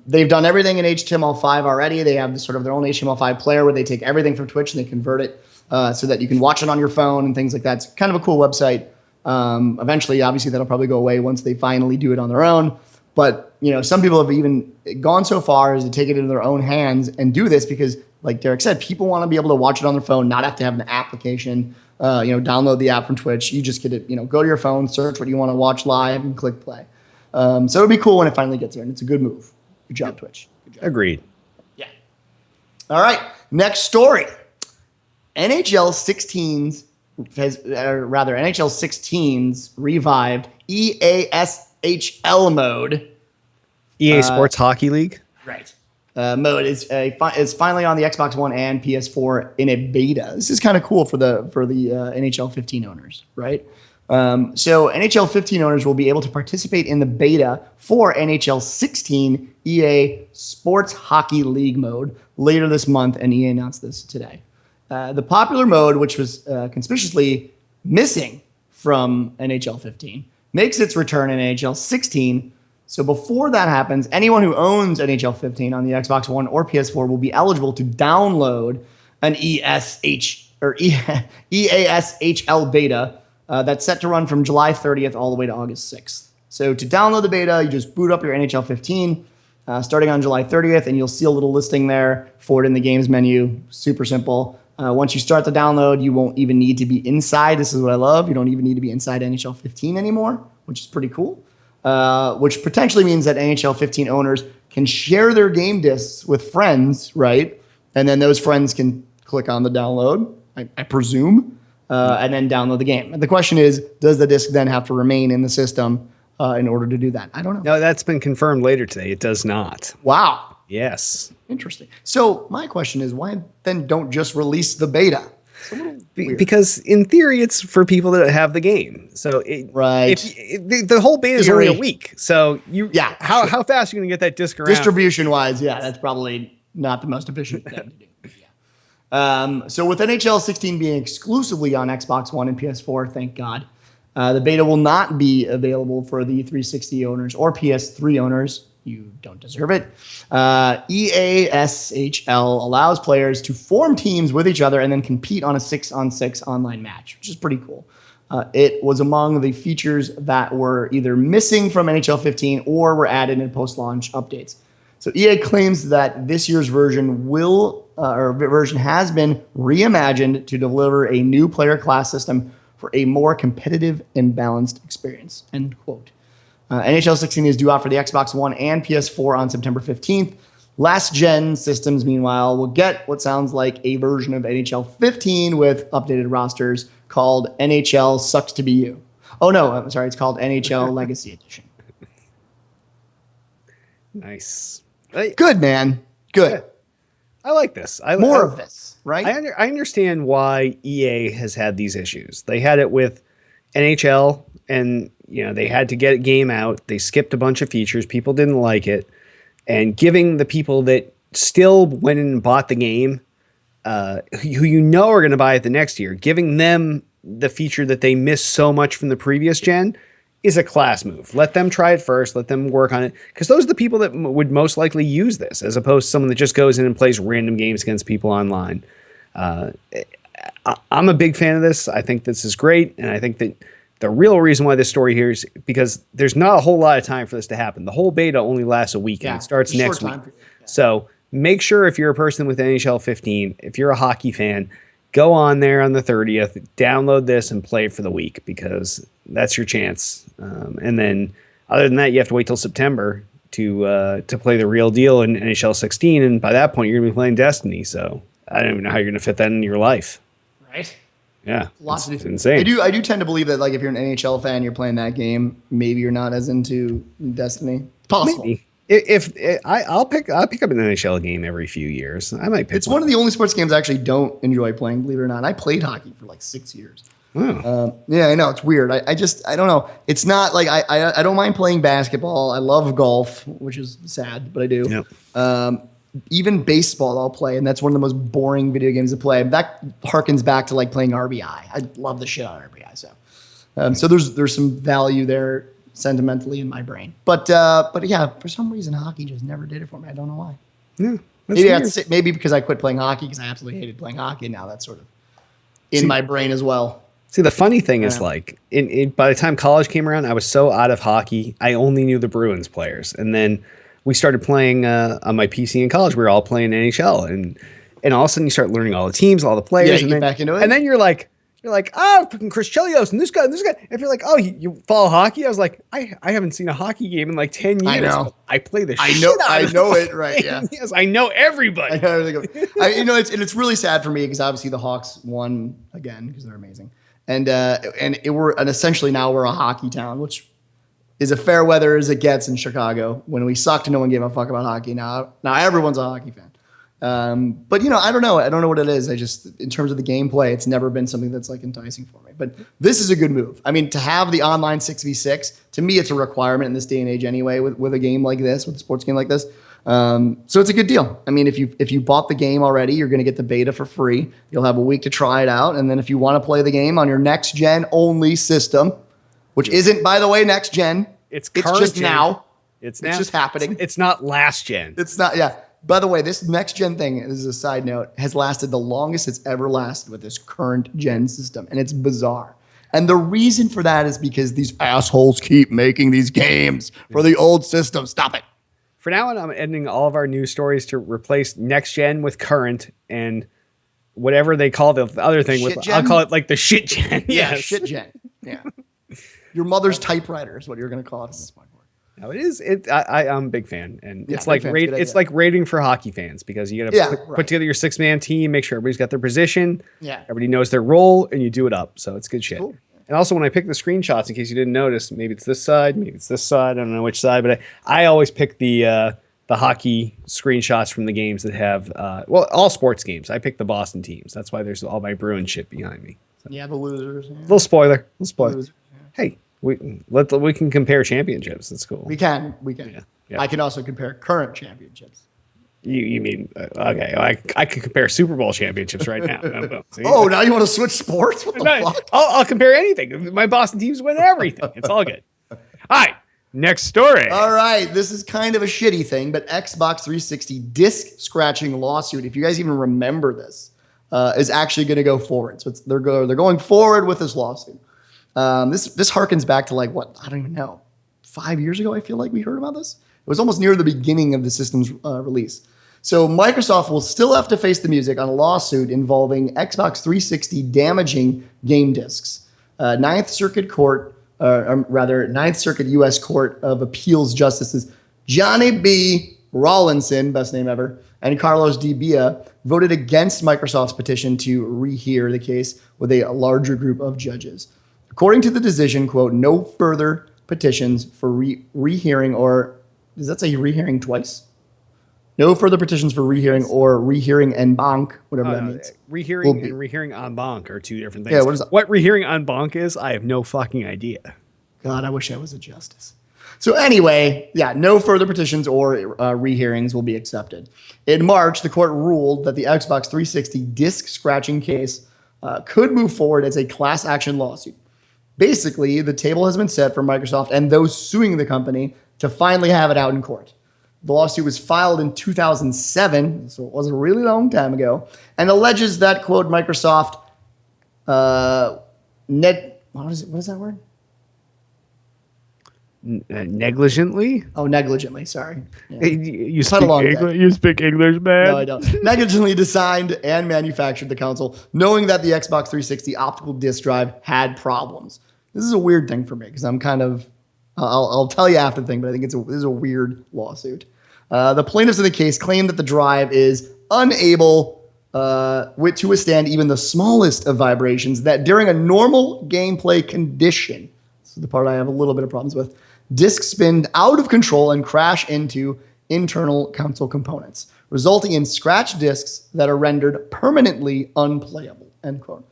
they've done everything in HTML5 already. They have sort of their own HTML5 player where they take everything from Twitch and they convert it so that you can watch it on your phone and things like that. It's kind of a cool website. Eventually, obviously, that'll probably go away once they finally do it on their own. But, some people have even gone so far as to take it into their own hands and do this because, like Derek said, people want to be able to watch it on their phone, not have to have an application, download the app from Twitch. You just get it, go to your phone, search what you want to watch live, and click play. So it'll be cool when it finally gets there, and it's a good move. Good job, Twitch. Good job. Agreed. Yeah. All right, next story. NHL 16's revived EASHL mode. EA Sports Hockey League. Right. Mode is finally on the Xbox One and PS4 in a beta. This is kind of cool for the NHL 15 owners, right? So NHL 15 owners will be able to participate in the beta for NHL 16 EA Sports Hockey League mode later this month, and EA announced this today. The popular mode, which was conspicuously missing from NHL 15, makes its return in NHL 16. So before that happens, anyone who owns NHL 15 on the Xbox One or PS4 will be eligible to download an EASHL beta that's set to run from July 30th all the way to August 6th. So to download the beta, you just boot up your NHL 15 starting on July 30th, and you'll see a little listing there for it in the games menu. Super simple. Once you start the download, you won't even need to be inside. This is what I love. You don't even need to be inside NHL 15 anymore, which is pretty cool. Which potentially means that NHL 15 owners can share their game discs with friends, right? And then those friends can click on the download, I presume. and then download the game. And the question is, does the disc then have to remain in the system in order to do that? I don't know. No, that's been confirmed later today. It does not. Wow. Yes. Interesting. So my question is, why then don't just release the beta? Because in theory, it's for people that have the game. So right. The whole beta is only a week. So how fast are you going to get that disc around? Distribution wise, that's probably not the most efficient thing to do. So with NHL 16 being exclusively on Xbox One and PS4, thank God, the beta will not be available for the 360 owners or PS3 owners. You don't deserve it. EASHL allows players to form teams with each other and then compete on a 6-on-6 online match, which is pretty cool. It was among the features that were either missing from NHL 15 or were added in post-launch updates. So EA claims that this year's version has been reimagined to deliver a new player class system for a more competitive and balanced experience. End quote. NHL 16 is due out for the Xbox One and PS4 on September 15th. Last gen systems, meanwhile, will get what sounds like a version of NHL 15 with updated rosters called NHL Sucks to Be You. Oh no, I'm sorry, it's called NHL Legacy Edition. Nice. Good, man. Good. Yeah. I like this. More of this, right? I understand why EA has had these issues. They had it with NHL, and they had to get a game out. They skipped a bunch of features. People didn't like it. And giving the people that still went in and bought the game, who are going to buy it the next year, giving them the feature that they missed so much from the previous gen is a class move. Let them try it first. Let them work on it. Because those are the people that would most likely use this, as opposed to someone that just goes in and plays random games against people online. I'm a big fan of this. I think this is great. And I think that the real reason why this story here is because there's not a whole lot of time for this to happen. The whole beta only lasts a week, and it starts next week. So make sure, if you're a person with NHL 15, if you're a hockey fan, go on there on the 30th, download this and play it for the week, because that's your chance. And then other than that, you have to wait till September to play the real deal in NHL 16. And by that point, you're going to be playing Destiny. So I don't even know how you're going to fit that in your life. Right. Yeah. Lots of insane. I do tend to believe that, like, if you're an NHL fan, you're playing that game, maybe you're not as into Destiny. Possible. Maybe. I'll pick up an NHL game every few years. I might pick. It's one of the only sports games I actually don't enjoy playing, believe it or not. I played hockey for like 6 years. Oh. Yeah, I know, it's weird. I don't know. It's not like I don't mind playing basketball. I love golf, which is sad, but I do. Yep. Even baseball I'll play, and that's one of the most boring video games to play. That harkens back to like playing RBI. I love the shit out of RBI. So there's some value there sentimentally in my brain. But yeah, for some reason hockey just never did it for me. I don't know why. Yeah. Maybe because I quit playing hockey because I absolutely hated playing hockey. And now that's sort of in my brain as well. See, the funny thing is, like, by the time college came around, I was so out of hockey, I only knew the Bruins players. And then we started playing on my PC in college. We were all playing NHL, and all of a sudden you start learning all the teams, all the players. Yeah, and you then, get back into it. And then you're like, oh, fucking Chris Chelios and this guy. And if you're like, oh, you follow hockey? I was like, I haven't seen a hockey game in like 10 years. I know. I play the I shit know. out I of know it. it, right? Yeah. Yes, I know everybody. I know everything. It's really sad for me because obviously the Hawks won again because they're amazing, and essentially now we're a hockey town, which is a fair weather as it gets in Chicago. When we sucked, no one gave a fuck about hockey. Now everyone's a hockey fan. But I don't know. I don't know what it is. I just, in terms of the gameplay, it's never been something that's like enticing for me. But this is a good move. I mean, to have the online 6v6, to me, it's a requirement in this day and age anyway, with a game like this, with a sports game like this. So it's a good deal. I mean, if you bought the game already, you're going to get the beta for free. You'll have a week to try it out. And then if you want to play the game on your next gen only system, which isn't, by the way, next gen, it's just gen. now. It's just happening. It's not last gen. It's not, yeah. By the way, this next gen thing, this is a side note, has lasted the longest it's ever lasted with this current gen system. And it's bizarre. And the reason for that is because these assholes keep making these games for the old system. Stop it. For now on, I'm ending all of our news stories to replace next gen with current and whatever they call the other thing with. I'll call it like the shit gen. Yeah, shit gen. Yeah. Your mother's typewriter is what you're going to call it at this point. No, it is. I'm a big fan, and Yeah, it's like big fan's a good it's idea. like rating for hockey fans because you got to Yeah, put right. together your 6-man team, make sure everybody's got their position, Yeah. everybody knows their role, and you do it up. So it's good shit. Cool. And also, when I pick the screenshots, in case you didn't notice, maybe it's this side, maybe it's this side. I don't know which side, but I always pick the hockey screenshots from the games that have all sports games. I pick the Boston teams. That's why there's all my Bruin shit behind me. Yeah, the losers. Yeah. Little spoiler. Losers, Hey, we can compare championships. That's cool. We can. Yeah. I can also compare current championships. You mean okay? I could compare Super Bowl championships right now. See? Oh, now you want to switch sports? What the fuck? I'll compare anything. My Boston teams win everything. It's all good. All right, next story. All right, this is kind of a shitty thing, but Xbox 360 disc scratching lawsuit, if you guys even remember this, is actually going to go forward. So they're going forward with this lawsuit. This harkens back to like what? I don't even know. 5 years ago, I feel like we heard about this. It was almost near the beginning of the system's release. So Microsoft will still have to face the music on a lawsuit involving Xbox 360 damaging game discs. Ninth Circuit U.S. Court of Appeals Justices Johnny B. Rawlinson, best name ever, and Carlos D. Bia voted against Microsoft's petition to rehear the case with a larger group of judges. According to the decision, quote, no further petitions for rehearing or, does that say rehearing twice? No further petitions for rehearing or rehearing en banc, whatever that means. Rehearing and rehearing en banc are two different things. Yeah, what is that? What rehearing en banc is, I have no fucking idea. God, I wish I was a justice. So anyway, yeah, no further petitions or rehearings will be accepted. In March, the court ruled that the Xbox 360 disc scratching case could move forward as a class action lawsuit. Basically, the table has been set for Microsoft and those suing the company to finally have it out in court. The lawsuit was filed in 2007, so it was a really long time ago, and alleges that, quote, Microsoft, what is that word? Negligently? Oh, negligently, sorry. Yeah. You speak English, man? No, I don't. Negligently designed and manufactured the console, knowing that the Xbox 360 optical disc drive had problems. This is a weird thing for me because I'm kind of, I'll tell you after the thing, but I think this is a weird lawsuit. The plaintiffs in the case claim that the drive is unable to withstand even the smallest of vibrations, that during a normal gameplay condition, this is the part I have a little bit of problems with, discs spin out of control and crash into internal console components, resulting in scratch discs that are rendered permanently unplayable, end quote.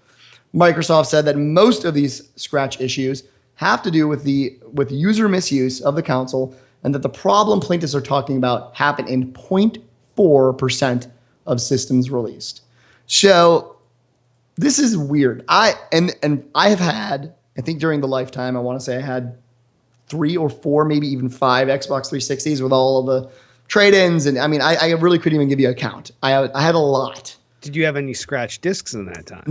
Microsoft said that most of these scratch issues have to do with user misuse of the console, and that the problem plaintiffs are talking about happen in 0.4% of systems released. So this is weird. I have had, I think during the lifetime, I want to say I had 3 or 4, maybe even 5 Xbox 360s with all of the trade-ins, and I mean, I really couldn't even give you a count. I had a lot. Did you have any scratch discs in that time?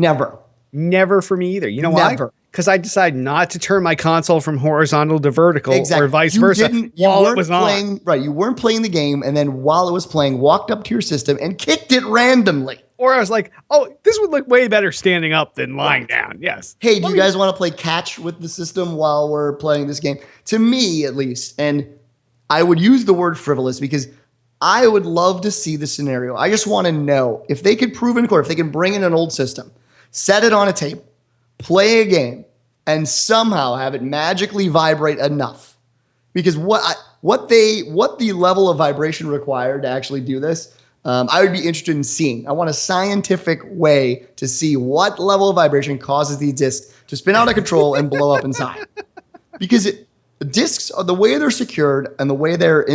Never For me either. You know why? Never. Because I decided not to turn my console from horizontal to vertical or vice versa while it was on. Right, you weren't playing the game, and then while it was playing, walked up to your system and kicked it randomly. Or I was like, oh, this would look way better standing up than lying down. Yes. Hey, do you guys want to play catch with the system while we're playing this game? To me, at least, and I would use the word frivolous because I would love to see the scenario. I just want to know if they could prove in court, if they can bring in an old system, set it on a table, play a game, and somehow have it magically vibrate enough. Because what the level of vibration required to actually do this, I would be interested in seeing. I want a scientific way to see what level of vibration causes these discs to spin out of control and blow up inside. Because the discs, the way they're secured and the way they're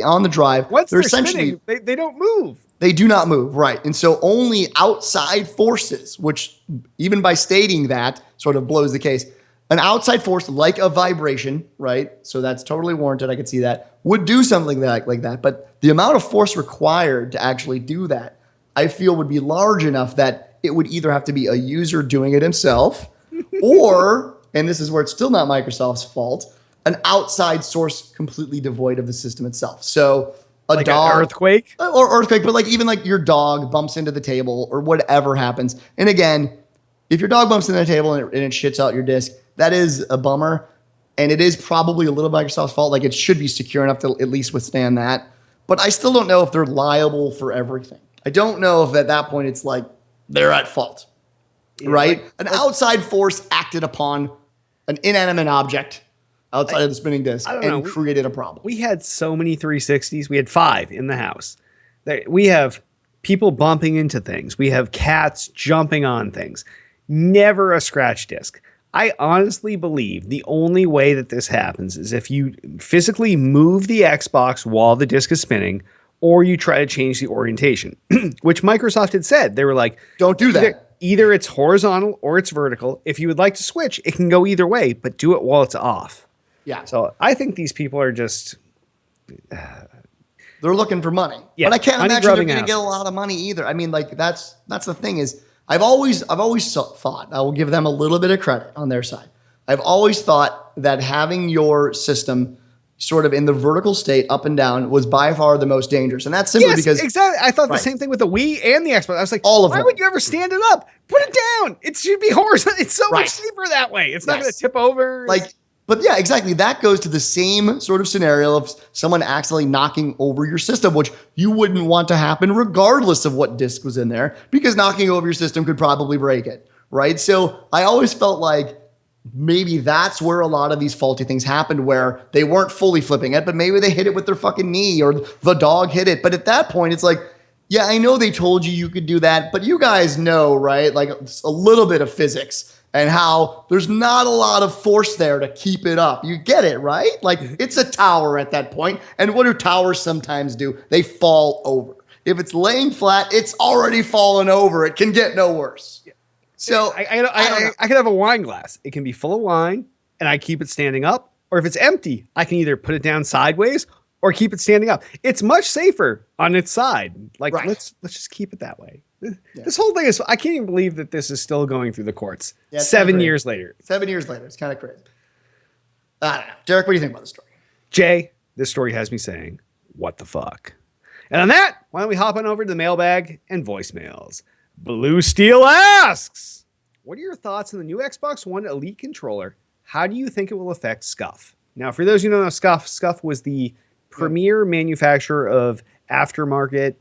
on the drive, they're essentially spinning, they don't move. They do not move, right. And so only outside forces, which even by stating that sort of blows the case, an outside force like a vibration, right? So that's totally warranted. I could see that would do something like that. But the amount of force required to actually do that, I feel would be large enough that it would either have to be a user doing it himself or, and this is where it's still not Microsoft's fault, an outside source completely devoid of the system itself. So like dog, an earthquake? Or earthquake, but like even like your dog bumps into the table or whatever happens. And again, if your dog bumps into the table and it shits out your disc, that is a bummer. And it is probably a little Microsoft's fault. Like, it should be secure enough to at least withstand that. But I still don't know if they're liable for everything. I don't know if at that point it's like they're at fault, right? An outside force acted upon an inanimate object outside of the spinning disc and created a problem. We had so many 360s. We had 5 in the house. We have people bumping into things. We have cats jumping on things. Never a scratch disc. I honestly believe the only way that this happens is if you physically move the Xbox while the disc is spinning, or you try to change the orientation, which Microsoft had said. They were like, don't do that. Either it's horizontal or it's vertical. If you would like to switch, it can go either way, but do it while it's off. Yeah. So I think these people are just... they're looking for money. Yeah, but I can't imagine they're going to get a lot of money either. I mean, like, that's the thing is, I've always thought, I will give them a little bit of credit on their side. I've always thought that having your system sort of in the vertical state up and down was by far the most dangerous. And that's simply because... exactly. I thought the same thing with the Wii and the Xbox. I was like, why would you ever stand it up? Put it down. It should be horizontal. It's so much safer that way. It's not going to tip over. But yeah, exactly. That goes to the same sort of scenario of someone accidentally knocking over your system, which you wouldn't want to happen regardless of what disc was in there, because knocking over your system could probably break it, right? So I always felt like maybe that's where a lot of these faulty things happened, where they weren't fully flipping it, but maybe they hit it with their fucking knee or the dog hit it. But at that point, it's like, yeah, I know they told you could do that, but you guys know, right? Like a little bit of physics and how there's not a lot of force there to keep it up. You get it, right? Like, it's a tower at that point. And what do towers sometimes do? They fall over. If it's laying flat, it's already fallen over. It can get no worse. So I could have a wine glass. It can be full of wine and I keep it standing up. Or if it's empty, I can either put it down sideways or keep it standing up. It's much safer on its side. Like, let's just keep it that way. This whole thing is, I can't even believe that this is still going through the courts 7 years later. 7 years later. It's kind of crazy. I don't know. Derek, what do you think about the story? Jay, this story has me saying, what the fuck? And on that, why don't we hop on over to the mailbag and voicemails. Blue Steel asks, what are your thoughts on the new Xbox One Elite controller? How do you think it will affect SCUF? Now, for those who don't know SCUF was the premier manufacturer of aftermarket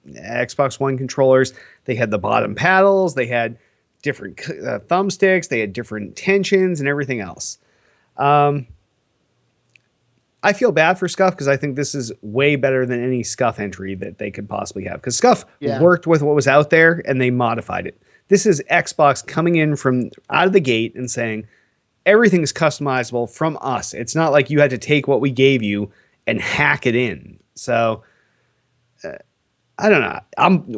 Xbox One controllers. They had the bottom paddles, they had different thumbsticks, they had different tensions and everything else. I feel bad for SCUF because I think this is way better than any SCUF entry that they could possibly have, because SCUF worked with what was out there and they modified it. This is Xbox coming in from out of the gate and saying everything's customizable from us. It's not like you had to take what we gave you and hack it in. So I don't know.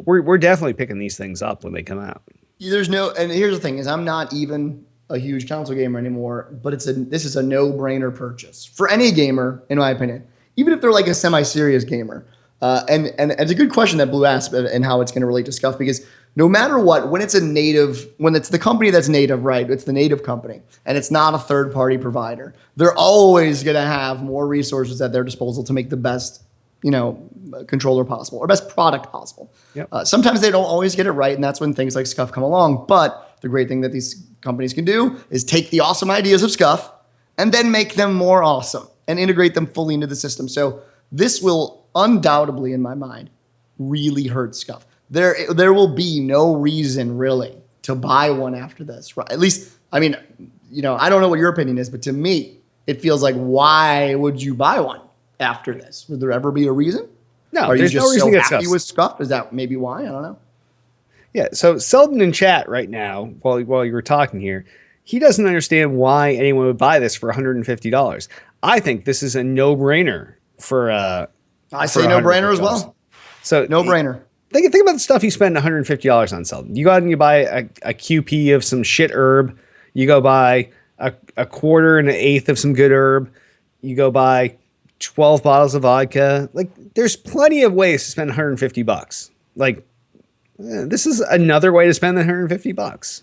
We're definitely picking these things up when they come out. And here's the thing is, I'm not even a huge console gamer anymore, but this is a no-brainer purchase for any gamer, in my opinion, even if they're like a semi-serious gamer. And it's a good question that Blue asked and how it's going to relate to SCUF, because no matter what, when it's the company that's native, right? It's the native company and it's not a third-party provider. They're always going to have more resources at their disposal to make the best, controller possible or best product possible. Yep. Sometimes they don't always get it right, and that's when things like SCUF come along. But the great thing that these companies can do is take the awesome ideas of SCUF and then make them more awesome and integrate them fully into the system. So this will undoubtedly, in my mind, really hurt SCUF. There will be no reason really to buy one after this. Right? At least, I mean, I don't know what your opinion is, but to me, it feels like, why would you buy one after this? Would there ever be a reason? No, Are you there's just no reason so to get happy SCUF. with SCUF? Is that maybe why? I don't know. Yeah, so Selden in chat right now, while you were talking here, he doesn't understand why anyone would buy this for $150. I think this is a no-brainer for I say no-brainer as well. So no-brainer. Think about the stuff you spend $150 on Selden. You go out and you buy a QP of some shit herb. You go buy a quarter and an eighth of some good herb. You go buy 12 bottles of vodka. Like, there's plenty of ways to spend $150. Like, this is another way to spend the $150.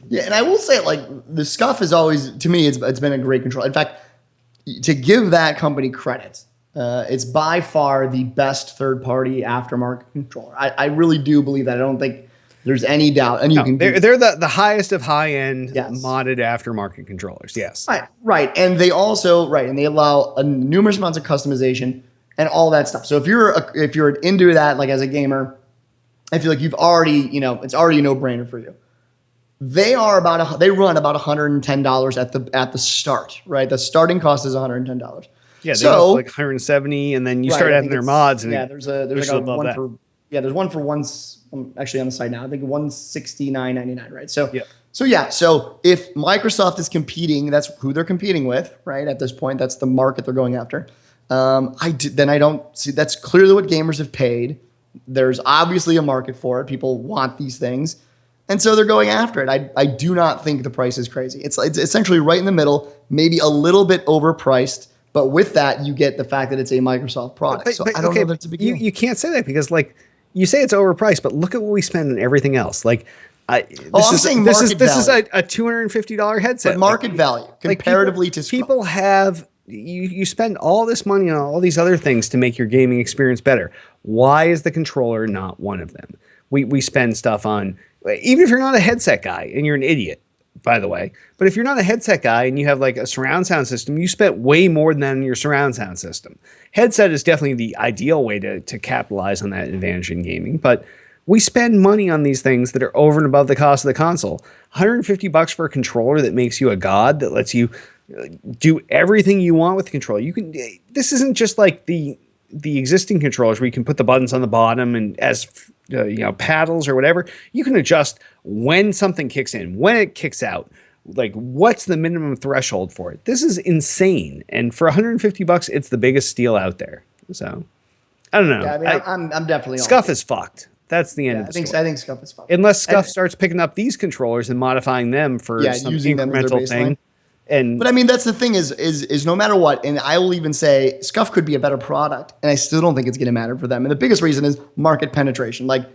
Yeah, and I will say, like, the SCUF is always, to me, it's been a great control. In fact, to give that company credit, it's by far the best third-party aftermarket controller. I really do believe that. I don't think there's any doubt. And they're the highest of high end Yes. modded aftermarket controllers. Yes. Right. And they also, and they allow a numerous amounts of customization and all that stuff. So if you're into that, like as a gamer, I feel like you've already, it's already a no-brainer for you. They run about $110 at the start, right? The starting cost is $110. Yeah, they go like 170, and then you start adding their mods. And there's like there's one for once actually on the site now. I think $169.99, right? So if Microsoft is competing, that's who they're competing with, right? At this point, that's the market they're going after. I don't see, that's clearly what gamers have paid. There's obviously a market for it. People want these things. And so they're going after it. I do not think the price is crazy. It's essentially right in the middle, maybe a little bit overpriced. But with that, you get the fact that it's a Microsoft product. So I don't know that it's a big deal. You can't say that because, like, you say it's overpriced, but look at what we spend on everything else. Like, this is a $250 headset. But market value comparatively to Scruff. People have you spend all this money on all these other things to make your gaming experience better. Why is the controller not one of them? We spend stuff on, even if you're not a headset guy and you're an idiot, by the way, but if you're not a headset guy and you have like a surround sound system, you spent way more than that on your surround sound system. Headset is definitely the ideal way to capitalize on that advantage in gaming, but we spend money on these things that are over and above the cost of the console. $150 for a controller that makes you a god, that lets you do everything you want with the controller. This isn't just like the existing controllers where you can put the buttons on the bottom and as paddles or whatever. You can adjust when something kicks in, when it kicks out, like what's the minimum threshold for it. This is insane, and for $150, it's the biggest steal out there. So I don't know. Yeah, I mean, I'm definitely Scruff is fucked. That's the end of the story. I think Scruff is fucked. Unless Scruff starts picking up these controllers and modifying them for some incremental thing. But I mean, that's the thing is no matter what, and I will even say Scruff could be a better product, and I still don't think it's going to matter for them. And the biggest reason is market penetration. Like,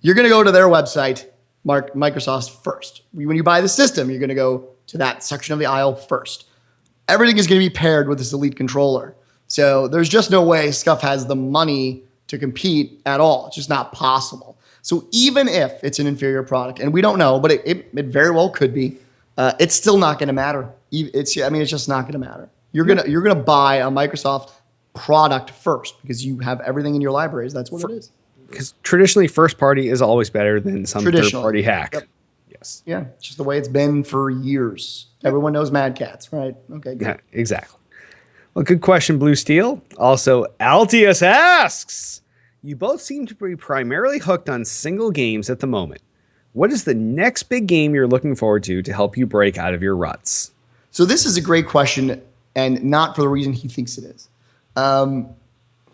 you're going to go to their website, Microsoft's first. When you buy the system, you're going to go to that section of the aisle first. Everything is going to be paired with this Elite controller. So there's just no way Scruff has the money to compete at all. It's just not possible. So even if it's an inferior product, and we don't know, but it very well could be, it's still not going to matter. It's just not going to matter. You're gonna buy a Microsoft product first because you have everything in your libraries. That's what it is. Because traditionally, first party is always better than some third party hack. Yep. Yes. Yeah, it's just the way it's been for years. Everyone knows Mad Cats, right? Okay. Good. Yeah, exactly. Well, good question, Blue Steel. Also, Altius asks, you both seem to be primarily hooked on single games at the moment. What is the next big game you're looking forward to help you break out of your ruts? So this is a great question, and not for the reason he thinks it is.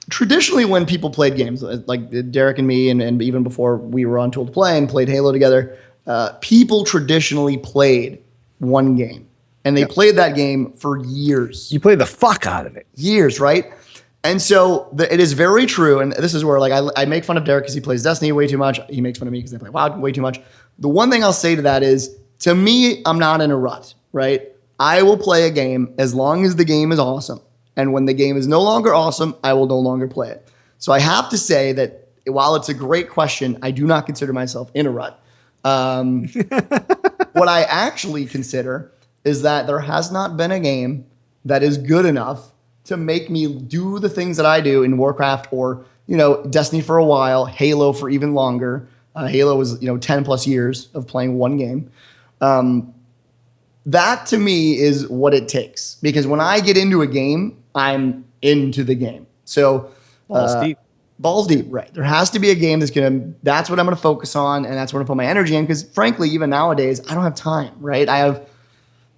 Traditionally, when people played games, like Derek and me, and even before we were on Tool to Play and played Halo together, people traditionally played one game. And they played that game for years. You played the fuck out of it. Years, right? And so it is very true, and this is where I make fun of Derek because he plays Destiny way too much. He makes fun of me because I play WoW way too much. The one thing I'll say to that is, to me, I'm not in a rut, right? I will play a game as long as the game is awesome. And when the game is no longer awesome, I will no longer play it. So I have to say that while it's a great question, I do not consider myself in a rut. What I actually consider is that there has not been a game that is good enough to make me do the things that I do in Warcraft or, Destiny for a while, Halo for even longer. Halo was, 10 plus years of playing one game. That to me is what it takes, because when I get into a game, I'm into the game. So balls deep, right? There has to be a game that's what I'm going to focus on. And that's what I put my energy in. Because frankly, even nowadays, I don't have time, right? I have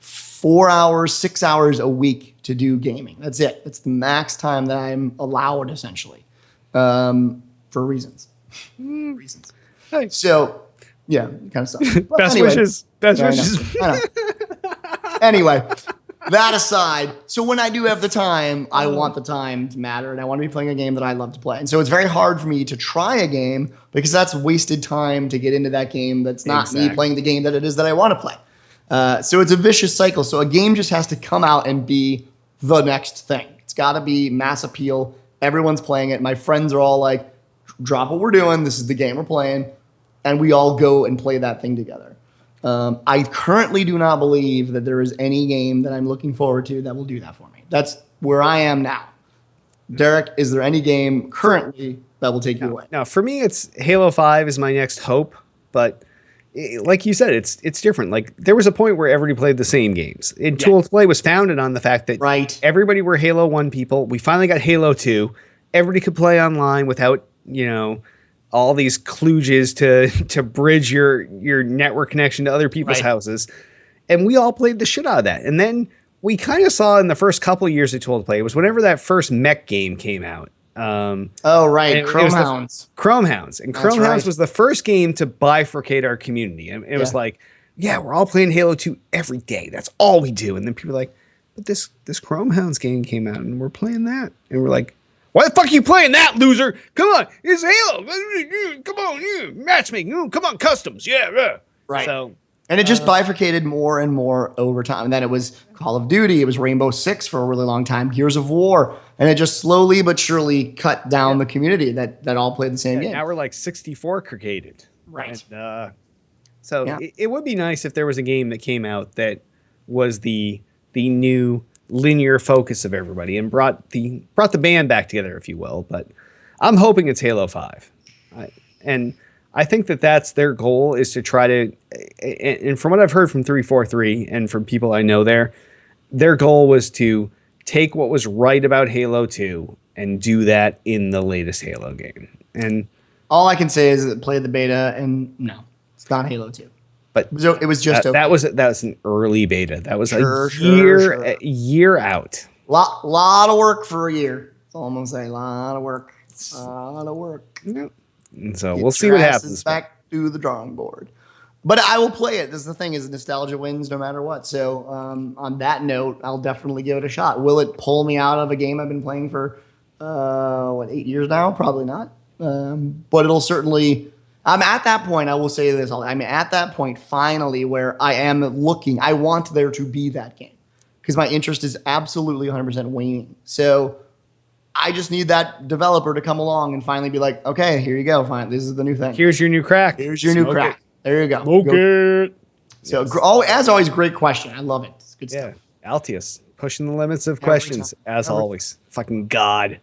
4 hours, 6 hours a week to do gaming. That's it. That's the max time that I'm allowed, essentially, for reasons. Reasons. Hey. So, yeah, kind of stuff. Best wishes. Best wishes. I know. Anyway, that aside, so when I do have the time, I want the time to matter, and I want to be playing a game that I love to play. And so it's very hard for me to try a game because that's wasted time to get into that game that's not me playing the game that it is that I want to play. So it's a vicious cycle. So a game just has to come out and be the next thing. It's got to be mass appeal. Everyone's playing it. My friends are all like, drop what we're doing. This is the game we're playing. and we all go and play that thing together. I currently do not believe that there is any game that I'm looking forward to that will do that for me. That's where I am now. Derek, is there any game currently that will take you away? Now, for me, it's Halo 5 is my next hope, but like you said, it's different. Like there was a point where everybody played the same games. And Tool to Play was founded on the fact that everybody were Halo 1 people. We finally got Halo 2. Everybody could play online without, all these kludges to bridge your network connection to other people's houses. And we all played the shit out of that. And then we kind of saw in the first couple of years of Tool to Play, it was whenever that first mech game came out. Chrome Hounds. Chrome Hounds. And Chrome Hounds was the first game to bifurcate our community. And it was like, yeah, we're all playing Halo 2 every day. That's all we do. And then people were like, but this Chrome Hounds game came out and we're playing that. And we're like, why the fuck are you playing that, loser? Come on, it's Halo. Come on, matchmaking. Come on, customs. Yeah. Right. So, and it just bifurcated more and more over time. And then it was Call of Duty. It was Rainbow Six for a really long time. Gears of War. And it just slowly but surely cut down the community that all played the same game. Now we're like 64 created. Right. And, it would be nice if there was a game that came out that was the new linear focus of everybody and brought the band back together, if you will. But I'm hoping it's Halo 5. And I think that's their goal, is to try to, and from what I've heard from 343 and from people I know their goal was to take what was right about Halo 2 and do that in the latest Halo game. And all I can say is that play the beta, and no, it's not Halo 2. But it was just that was an early beta. That was a year out. Lot of work for a year. That's all I'm gonna say. Lot of work. Yep. And so we'll see what happens. Back to the drawing board. But I will play it. This is the thing: is nostalgia wins no matter what. So on that note, I'll definitely give it a shot. Will it pull me out of a game I've been playing for 8 years now? Probably not. But it'll certainly. I'm at that point. I will say this: I'm at that point finally where I am looking. I want there to be that game because my interest is absolutely 100% waning. So I just need that developer to come along and finally be like, okay, here you go. Fine, this is the new thing. Here's your new crack. Here's your new crack. There you go. Okay. So, as always, great question. I love it. It's good stuff. Altius, pushing the limits of questions, as always. Fucking God.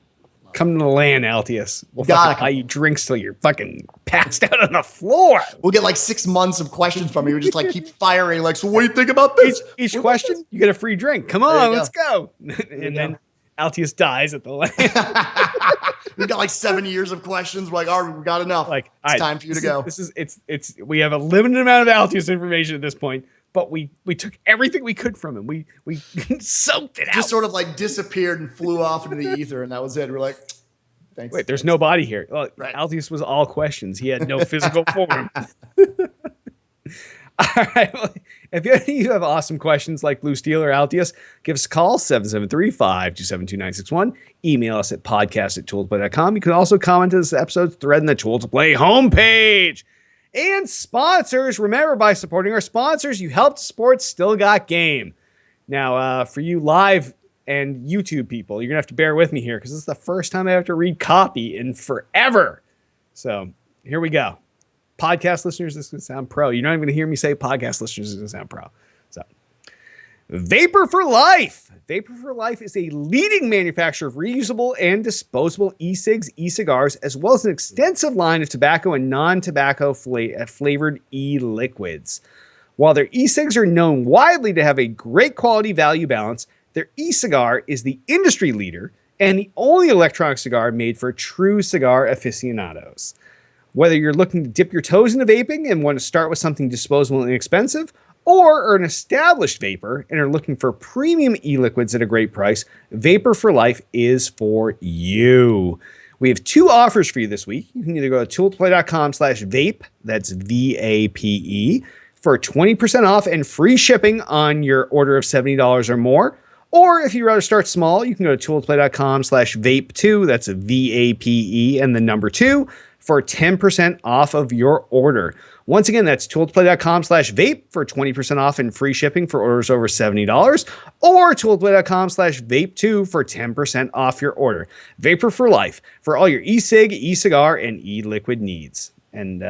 Come to the LAN, Altius. We'll fucking buy you drinks till you're fucking passed out on the floor. We'll get like 6 months of questions from you. We just like keep firing. Like, so what do you think about this? Each question, you get a free drink. Come on, let's go. And then Altius dies at the LAN. We've got like 7 years of questions. We're like, all right, we got enough. Like, it's time for you to go. We have a limited amount of Altius information at this point, but we took everything we could from him. We soaked it out. Just sort of like disappeared and flew off into the ether, and that was it. We're like, thanks. Wait, there's no body here. Well, Altius was all questions. He had no physical form. All right. Well, if you have awesome questions like Blue Steel or Altius, give us a call, 773-527-2961. Email us at podcast@tooltoplay.com. You can also comment on this episode's thread in the Tool to Play homepage. And sponsors, remember, by supporting our sponsors, you helped support Still Got Game. Now, for you live and YouTube people, you're going to have to bear with me here because this is the first time I have to read copy in forever. So here we go. Podcast listeners, this is going to sound pro. You're not even going to hear me say podcast listeners, this is going to sound pro. So, Vapor for Life. Vapor for Life is a leading manufacturer of reusable and disposable e-cigs, e-cigars, as well as an extensive line of tobacco and non-tobacco flavored e-liquids. While their e-cigs are known widely to have a great quality value balance, their e-cigar is the industry leader and the only electronic cigar made for true cigar aficionados. Whether you're looking to dip your toes into vaping and want to start with something disposable and inexpensive, or are an established vapor and are looking for premium e-liquids at a great price, Vapor for Life is for you. We have 2 offers for you this week. You can either go to tooltoplay.com/vape, that's VAPE, for 20% off and free shipping on your order of $70 or more. Or if you'd rather start small, you can go to tooltoplay.com/vape2, that's VAPE and the number 2, for 10% off of your order. Once again, that's tooltoplay.com/vape for 20% off and free shipping for orders over $70, or tooltoplay.com/vape2 for 10% off your order. Vapor for Life for all your e-cig, e-cigar, and e-liquid needs. And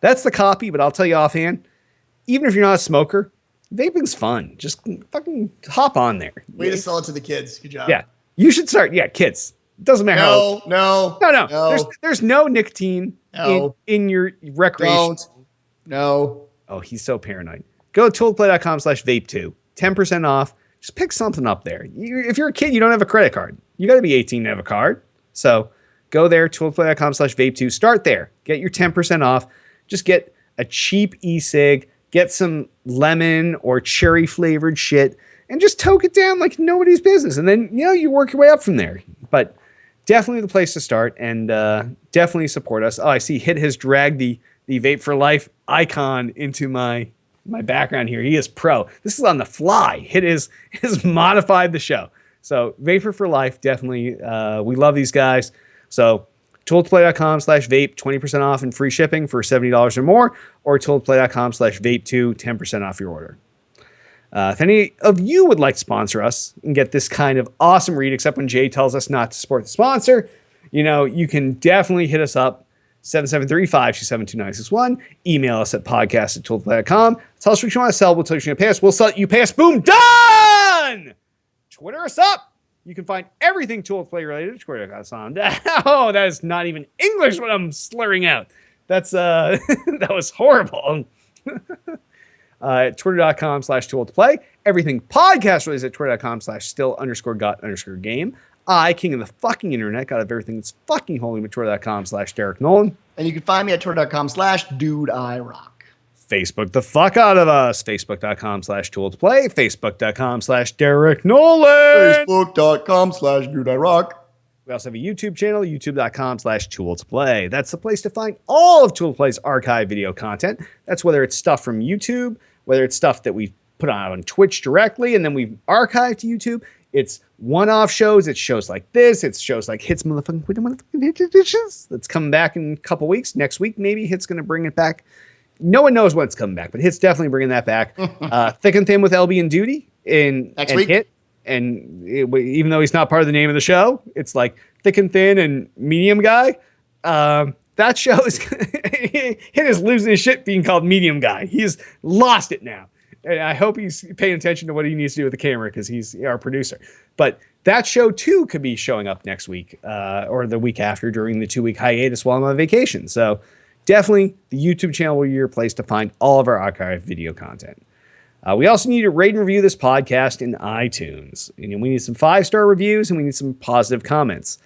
That's the copy, but I'll tell you offhand, even if you're not a smoker, vaping's fun. Just fucking hop on there. Way to sell it to the kids. Good job. Yeah. You should start. Yeah, kids. Doesn't matter how. No. There's no nicotine in your recreation. Don't. No. Oh, he's so paranoid. Go to toolplay.com/vape2. 10% off. Just pick something up there. If you're a kid, you don't have a credit card. You got to be 18 to have a card. So go there, toolplay.com/vape2. Start there. Get your 10% off. Just get a cheap e-cig. Get some lemon or cherry flavored shit and just toke it down like nobody's business. And then, you work your way up from there. But definitely the place to start, and definitely support us. Oh, I see Hit has dragged the Vape for Life icon into my background here. He is pro. This is on the fly. Hit has modified the show. So Vapor for Life, definitely. We love these guys. So toolplay.com/vape, 20% off and free shipping for $70 or more, or toolplay.com/vape2, 10% off your order. If any of you would like to sponsor us and get this kind of awesome read, except when Jay tells us not to support the sponsor, you can definitely hit us up, 773-527-2961. Email us at podcast@toolplay.com. Tell us what you want to sell. We'll tell you what you're going to pay us. We'll sell it. You pay us. Boom. Done! Twitter us up. You can find everything Toolplay related at twitter.com. Oh, that is not even English what I'm slurring out. That's that was horrible. Twitter.com/toolplay. Everything podcast related at twitter.com/still_got_game. I, king of the fucking internet, got everything that's fucking holy at twitter.com/Derek Nolan. And you can find me at twitter.com/dudeIrock. Facebook the fuck out of us. Facebook.com/toolplay. Facebook.com/Derek Nolan. Facebook.com/dudeIrock. We also have a YouTube channel, youtube.com/toolplay. That's the place to find all of Toolplay's archive video content. That's whether it's stuff from YouTube, whether it's stuff that we put on Twitch directly, and then we archive to YouTube. It's one-off shows. It's shows like this. It's shows like Hits motherfucking Dishes. That's coming back in a couple weeks. Next week, maybe Hit's going to bring it back. No one knows when it's coming back, but Hit's definitely bringing that back. Thick and Thin with LB and Duty next week. Hit. And even though he's not part of the name of the show, it's like Thick and Thin and Medium Guy. That show is Hit is losing his shit being called Medium Guy. He's lost it now. And I hope he's paying attention to what he needs to do with the camera because he's our producer. But that show too could be showing up next week or the week after during the 2-week hiatus while I'm on vacation. So definitely the YouTube channel will be your place to find all of our archive video content. We also need to rate and review this podcast in iTunes. We need some 5-star reviews and we need some positive comments.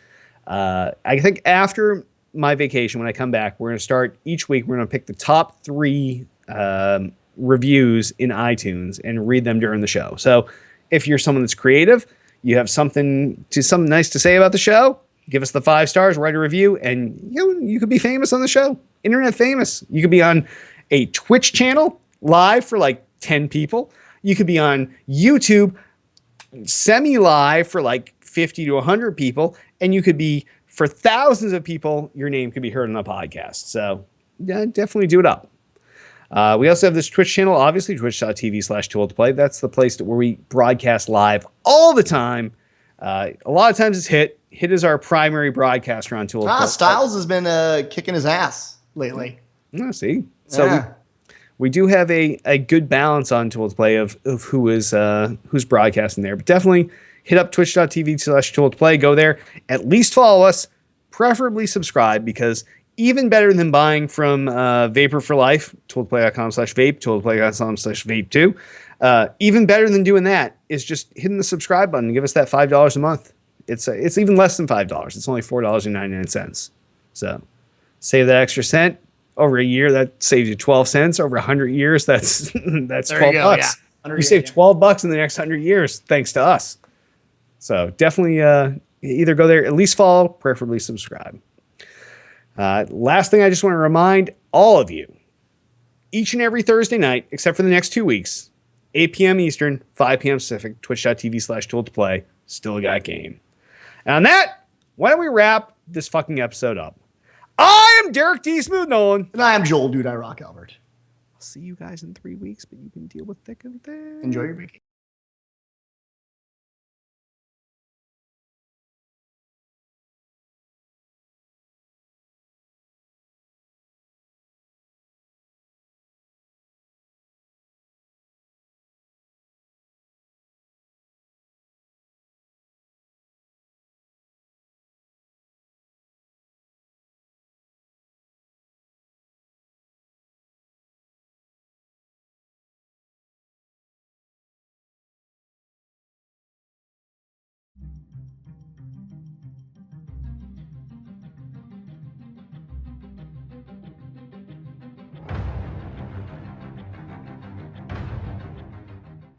I think after my vacation, when I come back, we're going to start each week. We're going to pick the top 3 reviews in iTunes and read them during the show. So if you're someone that's creative, you have something nice to say about the show, give us the 5 stars, write a review, and you could be famous on the show. Internet famous. You could be on a Twitch channel live for like 10 people. You could be on YouTube semi-live for like 50 to 100 people, and you could be for thousands of people. Your name could be heard on a podcast. So yeah, definitely do it up. We also have this Twitch channel, obviously twitch.tv/toolplay. That's the place where we broadcast live all the time. A lot of times it's Hit. Hit is our primary broadcaster on Toolplay. Styles has been kicking his ass lately. See, so we do have a good balance on Toolplay of who's broadcasting there. But definitely hit up twitch.tv/toolplay. Go there. At least follow us. Preferably subscribe, because even better than buying from Vapor for Life, toolplay.com/vape, toolplay.com/vape2. Even better than doing that is just hitting the subscribe button and give us that $5 a month. It's even less than $5. It's only $4.99. So save that extra cent. Over a year, that saves you 12 cents. Over 100 years, that's $12. Yeah. You save $12 in the next 100 years thanks to us. So definitely either go there, at least follow, preferably subscribe. Last thing I just want to remind all of you, each and every Thursday night, except for the next 2 weeks, 8 p.m. Eastern, 5 p.m. Pacific, twitch.tv/toolplay, still got game. And on that, why don't we wrap this fucking episode up? I am Derek D. Smooth Nolan. And I am Joel Dude I Rock Albert. I'll see you guys in 3 weeks, but you can deal with Thick and Thin. Enjoy your vacation.